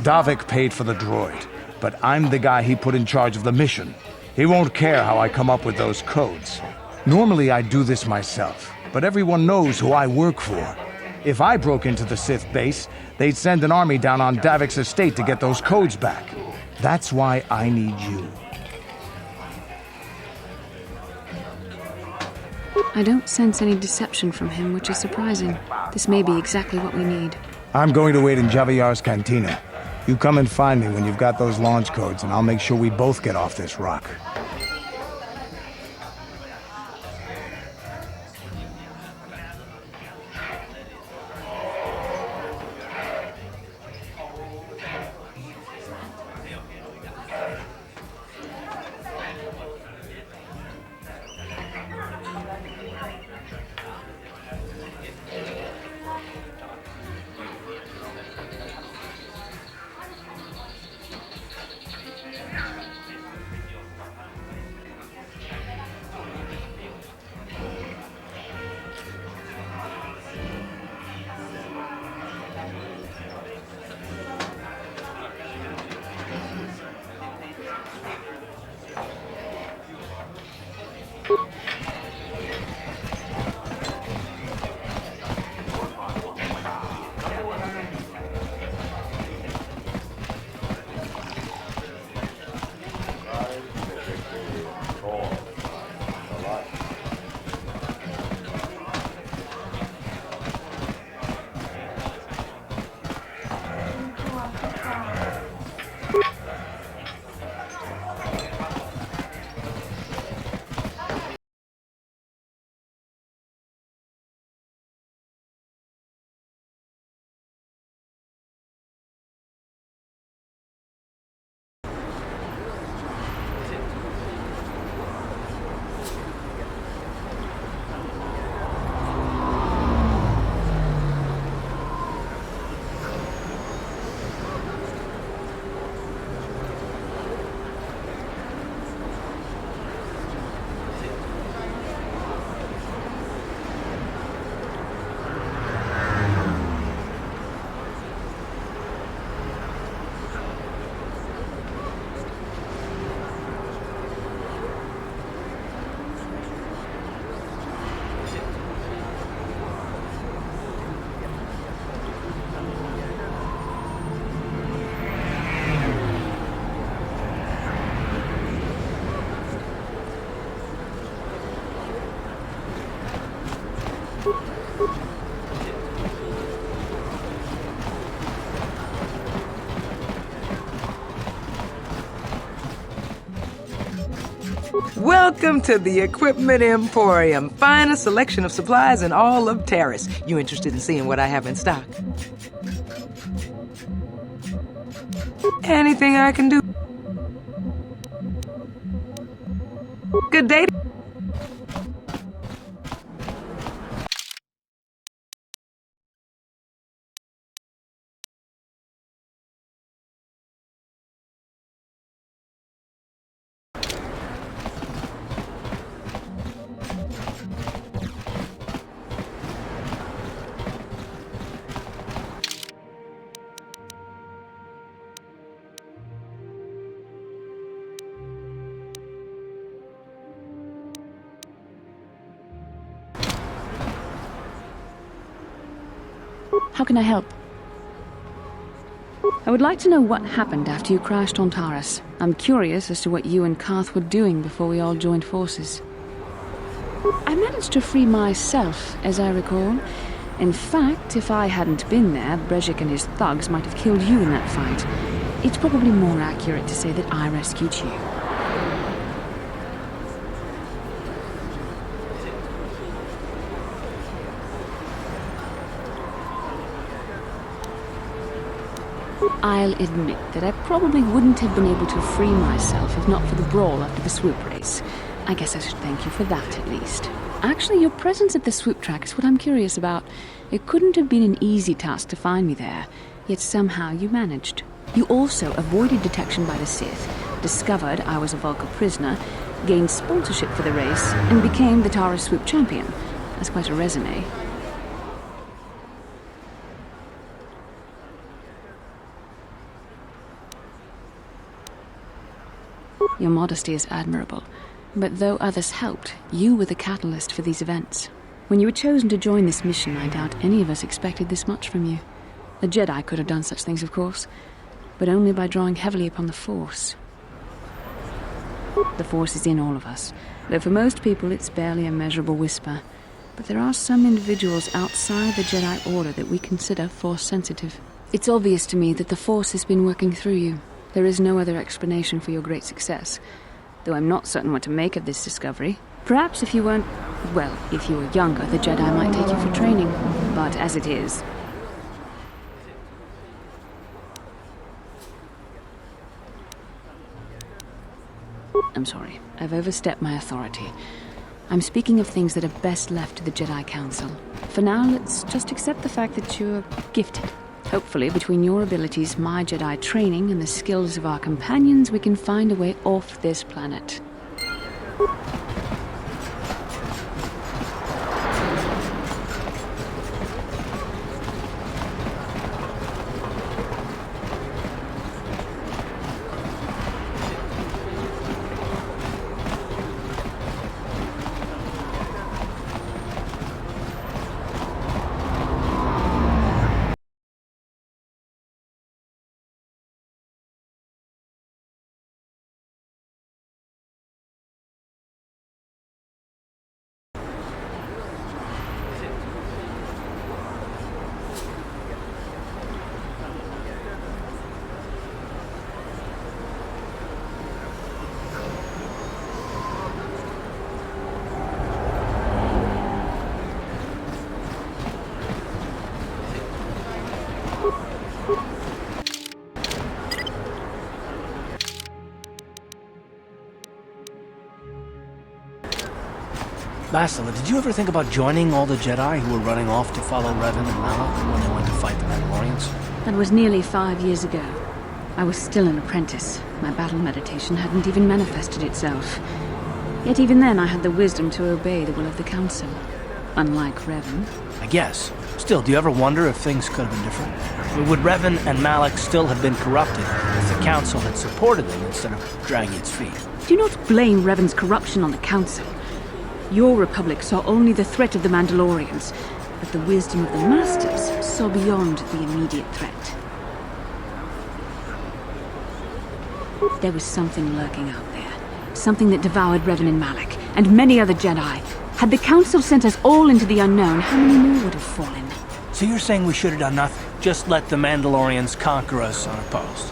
Speaker 15: Davik paid for the droid, but I'm the guy he put in charge of the mission. He won't care how I come up with those codes. Normally I'd do this myself, but everyone knows who I work for. If I broke into the Sith base, they'd send an army down on Davik's estate to get those codes back. That's why I need you.
Speaker 10: I don't sense any deception from him, which is surprising. This may be exactly what we need.
Speaker 15: I'm going to wait in Javiar's cantina. You come and find me when you've got those launch codes, and I'll make sure we both get off this rock.
Speaker 14: Welcome to the Equipment Emporium. Finest selection of supplies in all of Taris. You interested in seeing what I have in stock? Anything I can do? Good day.
Speaker 10: How can I help? I would like to know what happened after you crashed on Taurus. I'm curious as to what you and Karth were doing before we all joined forces. I managed to free myself, as I recall. In fact, if I hadn't been there, Brejik and his thugs might have killed you in that fight. It's probably more accurate to say that I rescued you. I'll admit that I probably wouldn't have been able to free myself if not for the brawl after the swoop race. I guess I should thank you for that, at least. Actually, your presence at the swoop track is what I'm curious about. It couldn't have been an easy task to find me there, yet somehow you managed. You also avoided detection by the Sith, discovered I was a Vulcan prisoner, gained sponsorship for the race, and became the Taurus swoop champion. That's quite a resume. Your modesty is admirable, but though others helped, you were the catalyst for these events. When you were chosen to join this mission, I doubt any of us expected this much from you. A Jedi could have done such things, of course, but only by drawing heavily upon the Force. The Force is in all of us, though for most people it's barely a measurable whisper. But there are some individuals outside the Jedi Order that we consider Force-sensitive. It's obvious to me that the Force has been working through you. There is no other explanation for your great success, though I'm not certain what to make of this discovery. Perhaps if you weren't... well, if you were younger, the Jedi might take you for training. But as it is... I'm sorry. I've overstepped my authority. I'm speaking of things that are best left to the Jedi Council. For now, let's just accept the fact that you're gifted. Hopefully, between your abilities, my Jedi training, and the skills of our companions, we can find a way off this planet.
Speaker 2: Bastila, did you ever think about joining all the Jedi who were running off to follow Revan and Malak when they went to fight the Mandalorians?
Speaker 10: That was nearly 5 years ago. I was still an apprentice. My battle meditation hadn't even manifested itself. Yet even then I had the wisdom to obey the will of the Council. Unlike Revan.
Speaker 2: I guess. Still, do you ever wonder if things could have been different? I mean, would Revan and Malak still have been corrupted if the Council had supported them instead of dragging its feet?
Speaker 10: Do not blame Revan's corruption on the Council. Your Republic saw only the threat of the Mandalorians, but the wisdom of the Masters saw beyond the immediate threat. There was something lurking out there. Something that devoured Revan and Malak, and many other Jedi. Had the Council sent us all into the unknown, how many more would have fallen?
Speaker 2: So you're saying we should have done nothing? Just let the Mandalorians conquer us unopposed?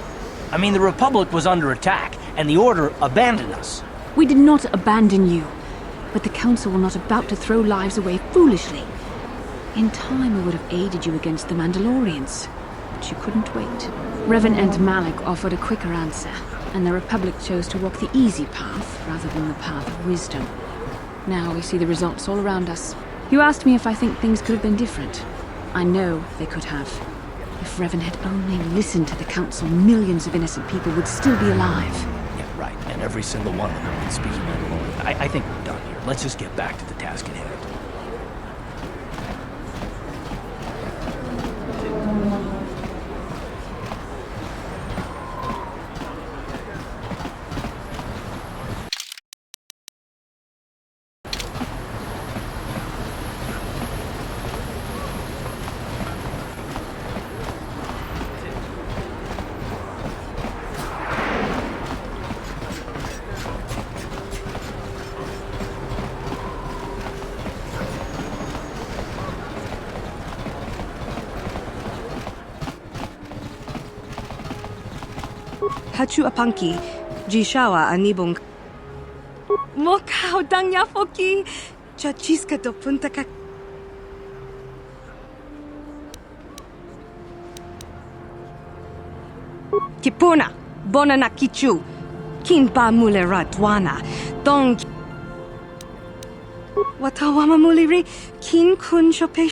Speaker 2: I mean, the Republic was under attack, and the Order abandoned us.
Speaker 10: We did not abandon you. But the Council were not about to throw lives away foolishly. In time, we would have aided you against the Mandalorians. But you couldn't wait. Revan and Malak offered a quicker answer, and the Republic chose to walk the easy path rather than the path of wisdom. Now we see the results all around us. You asked me if I think things could have been different. I know they could have. If Revan had only listened to the Council, millions of innocent people would still be alive.
Speaker 2: Yeah, right. And every single one of them would be speaking Mandalorian. I think we're done here. Let's just get back to the task at hand.
Speaker 16: Hachu apanki, jishawa anibong. Mokao dangya foki, chachiska do punta ka. Kipuna, bona na kichu, kinpa mulera dwana, dong. Watawama muliri, kin kun shope.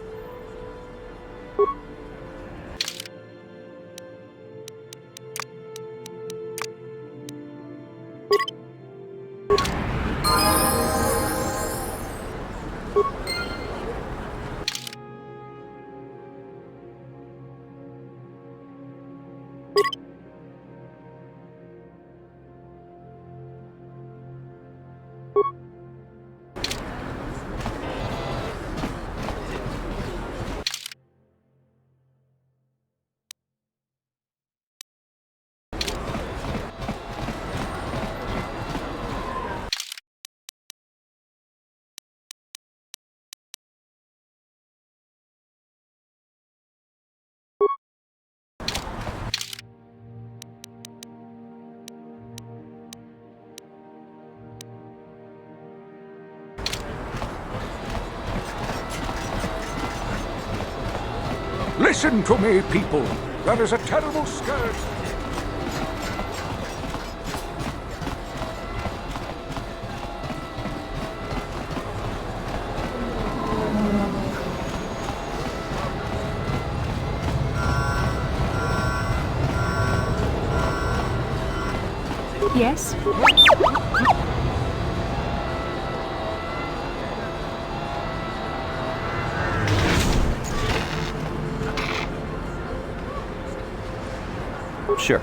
Speaker 17: Listen to me, people. That is a terrible scourge.
Speaker 10: Yes?
Speaker 3: Sure.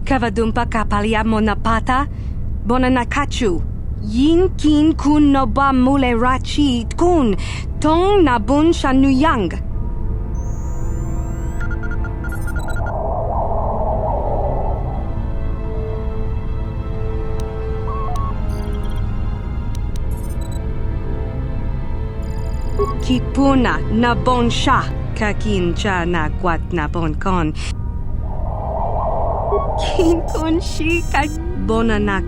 Speaker 16: Kavadumpa kapaliamo na pata, bona nakachu. Yin kin kun no ba mule rachi kun, tong nabun shanuyang. Kipuna na bon sha, kakin cha na kwat na bon kon. Kin kun shi kak bona na.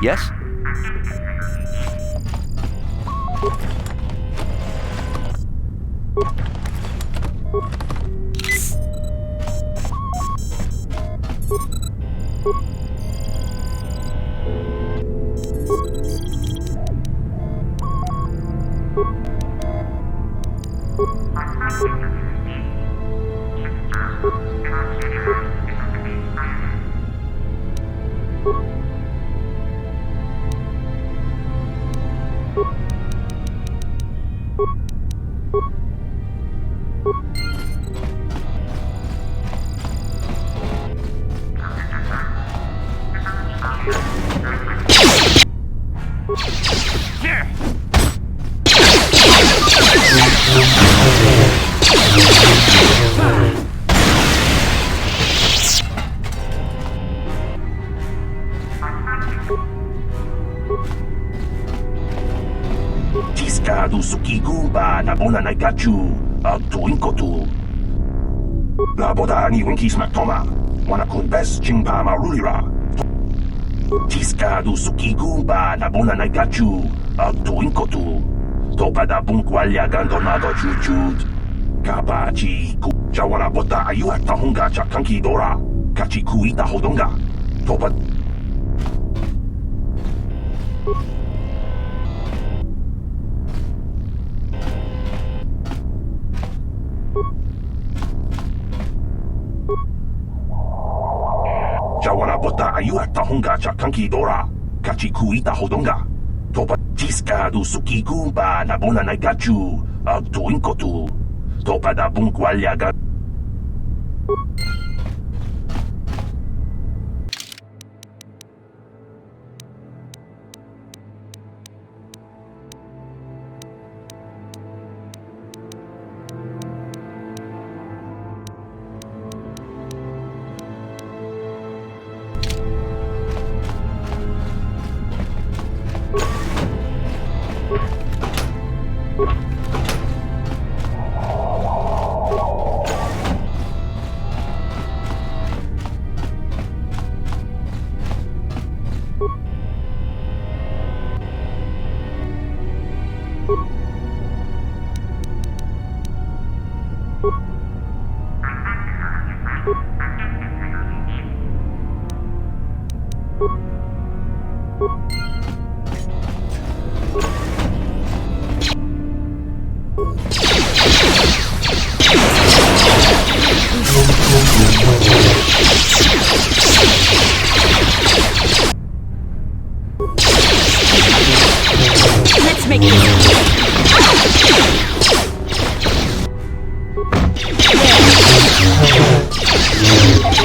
Speaker 3: Yes?
Speaker 8: bona naikachu tuinkotu. La boda ni winkis maktoma. Wana kun bes chingpa marulira. Tiska du sukiku ba na bona naikachu tuinkotu. Topa da bunkwalya gandonado chuchut. Kabachi ku jawana bota ayu at tahunga cha kanki dora. Kachi kuita hodonga. Topa Jawana bota ayu at tahunga cha kanki dora. Kachi kuita hodonga. Topa tiska du sukiku ba na bona naikachu tuinkotu. Topa da bunkwalya ga.
Speaker 1: Let's make this.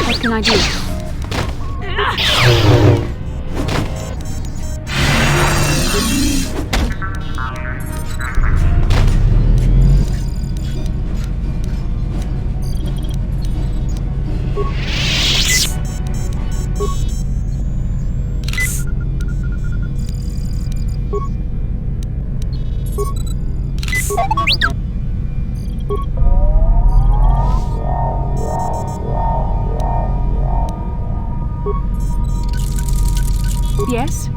Speaker 10: What can I do? Yes?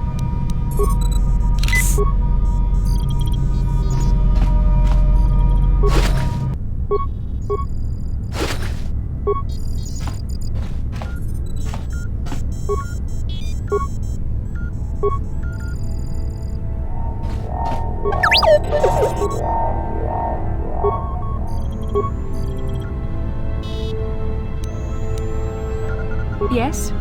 Speaker 10: Yes?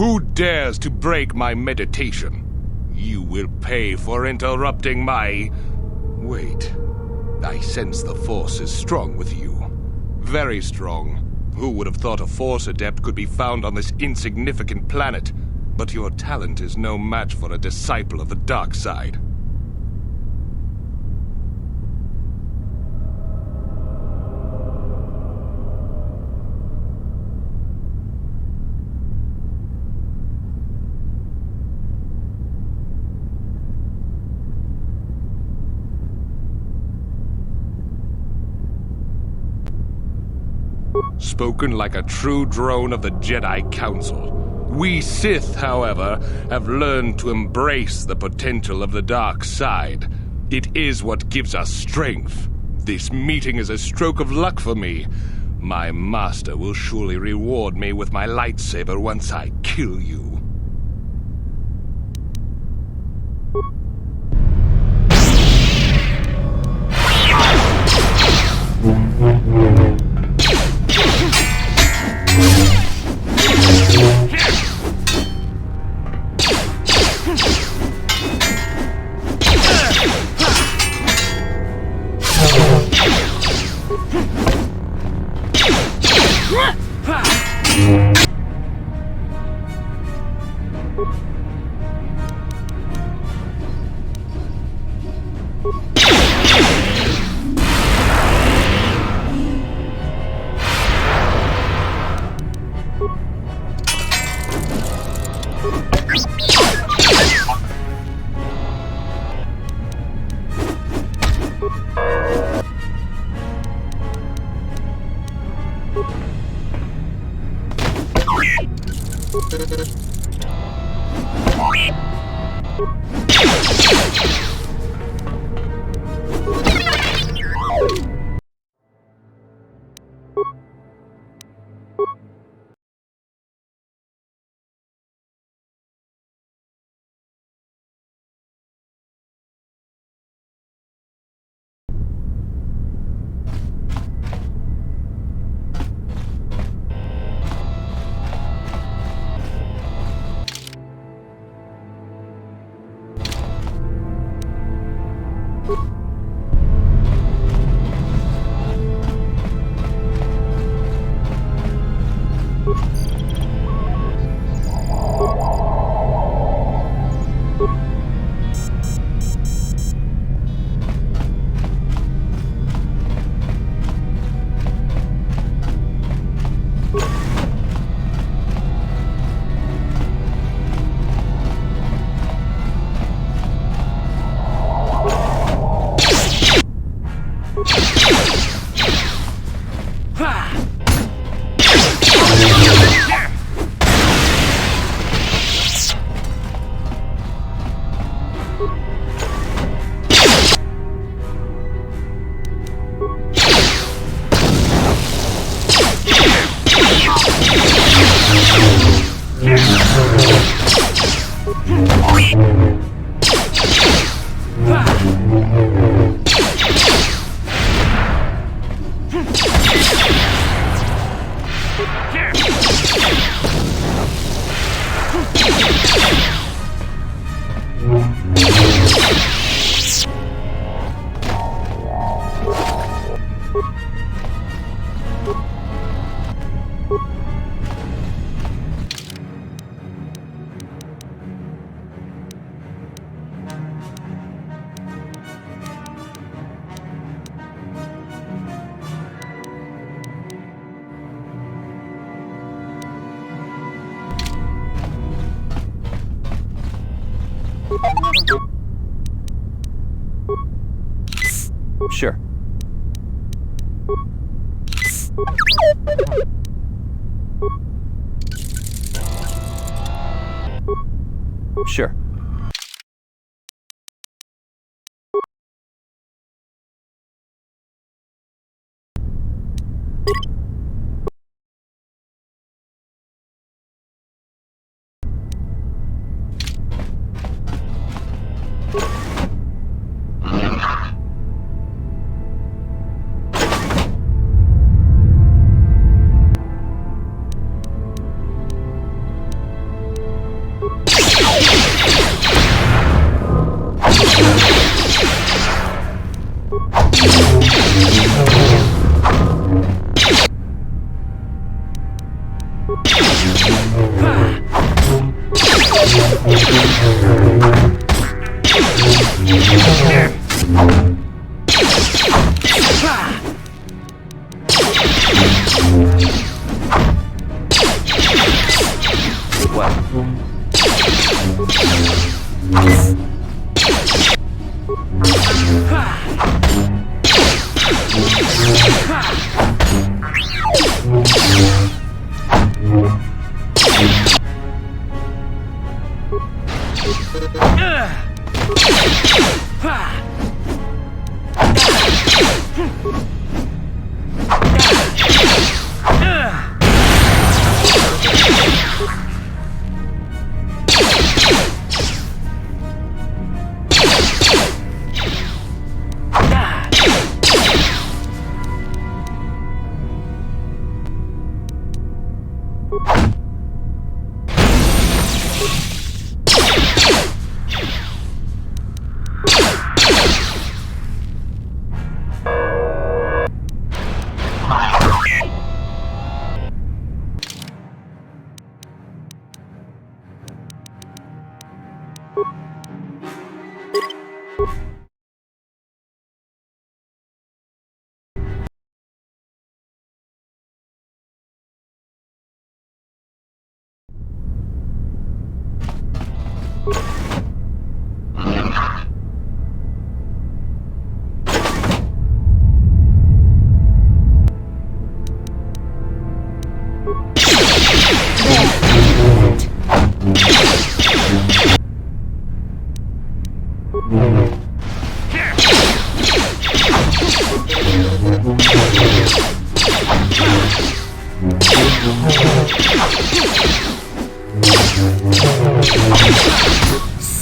Speaker 17: Who dares to break my meditation? You will pay for interrupting my... Wait. I sense the Force is strong with you. Very strong. Who would have thought a Force adept could be found on this insignificant planet? But your talent is no match for a disciple of the dark side. Spoken like a true drone of the Jedi Council. We Sith, however, have learned to embrace the potential of the dark side. It is what gives us strength. This meeting is a stroke of luck for me. My master will surely reward me with my lightsaber once I kill you.
Speaker 3: Sure. Sure.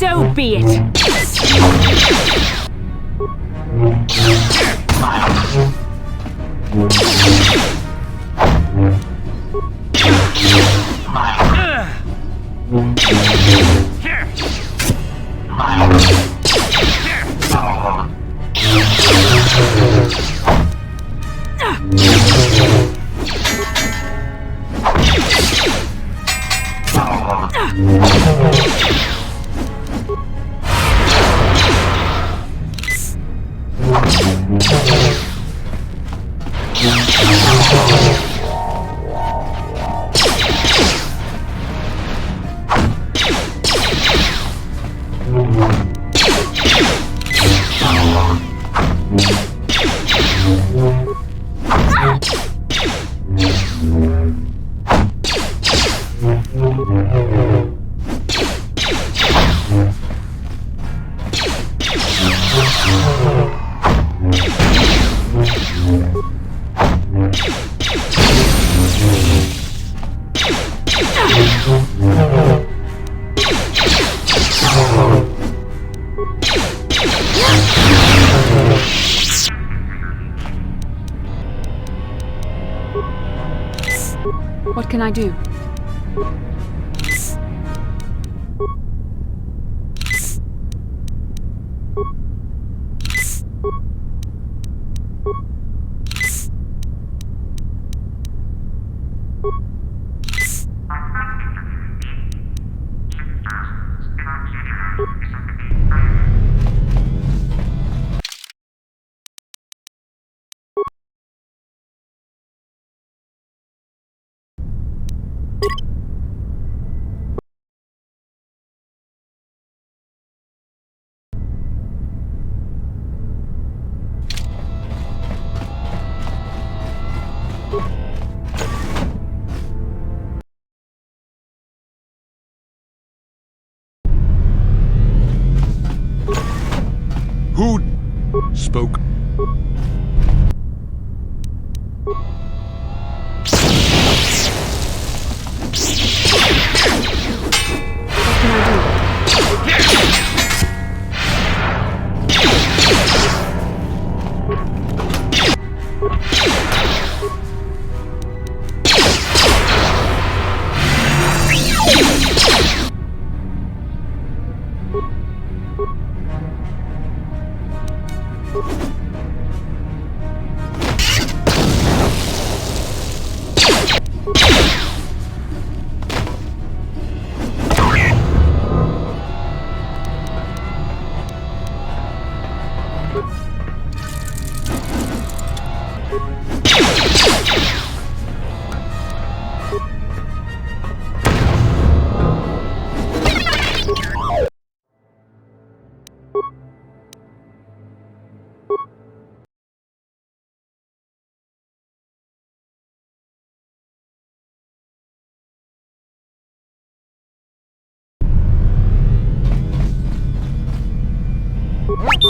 Speaker 16: So be it.
Speaker 10: can I do?
Speaker 17: Who spoke?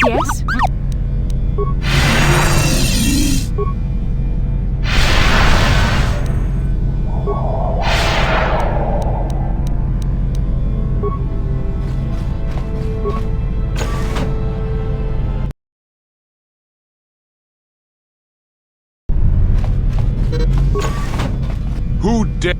Speaker 10: Yes?
Speaker 17: Who dare?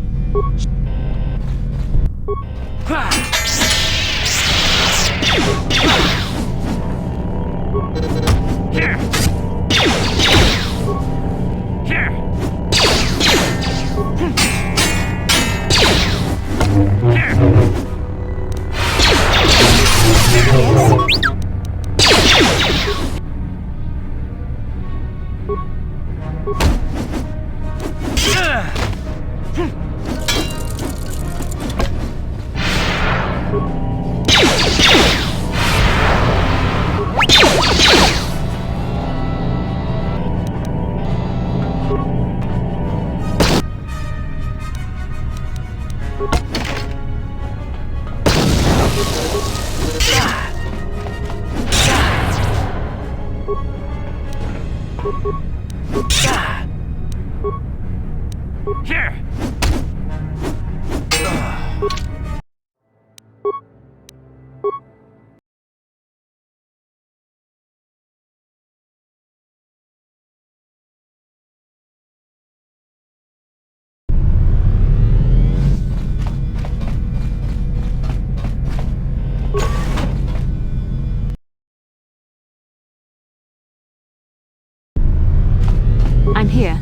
Speaker 10: I'm here.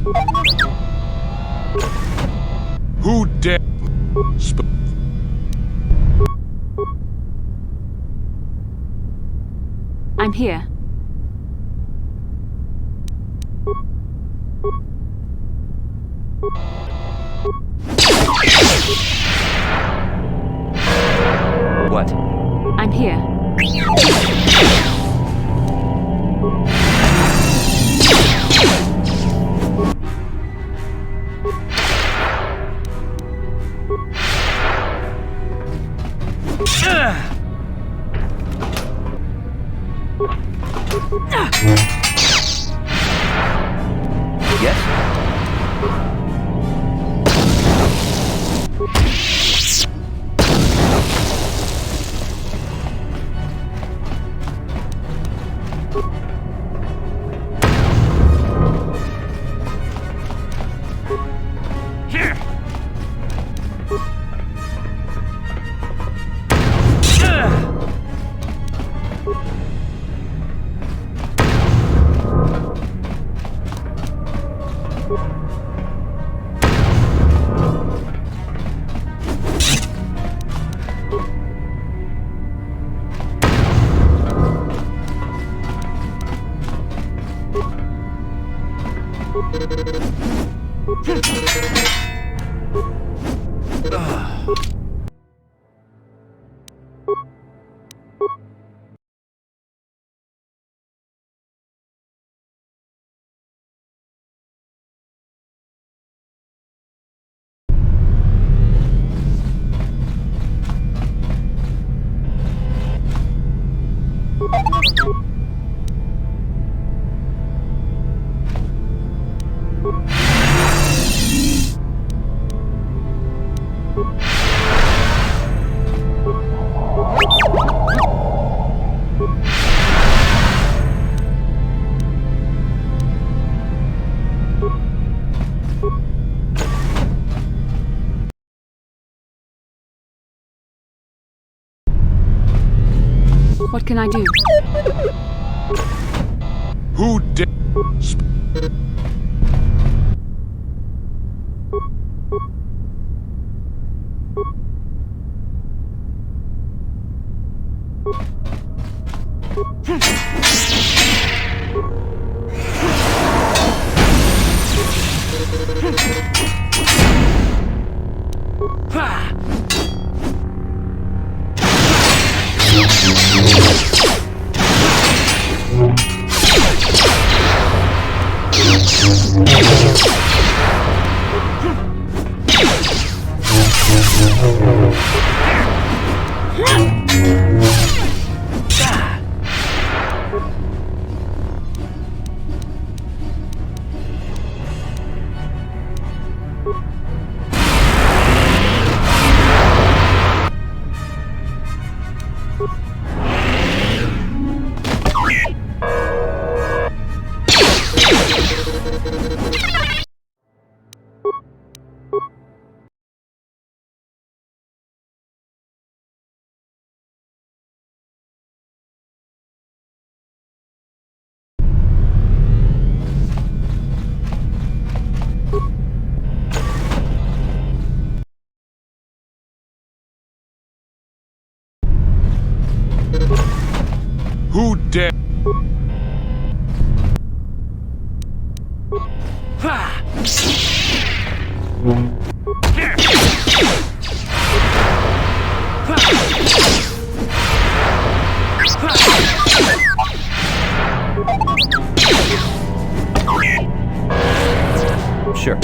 Speaker 17: Who dare?
Speaker 10: I'm here.
Speaker 3: What?
Speaker 10: I'm here. What can I do?
Speaker 17: Who dare... Who dare...
Speaker 3: Sure.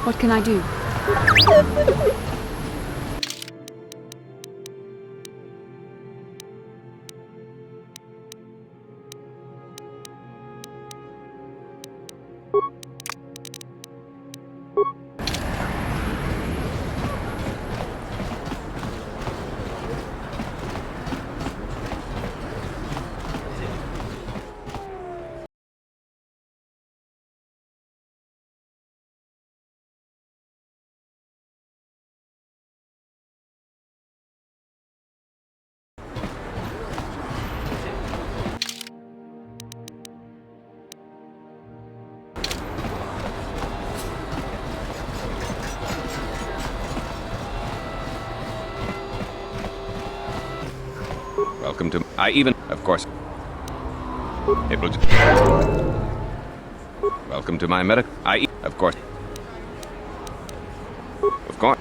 Speaker 10: What can I do?
Speaker 12: Welcome to... I even... Of course. It will... Welcome to my medic... Of course. Of course.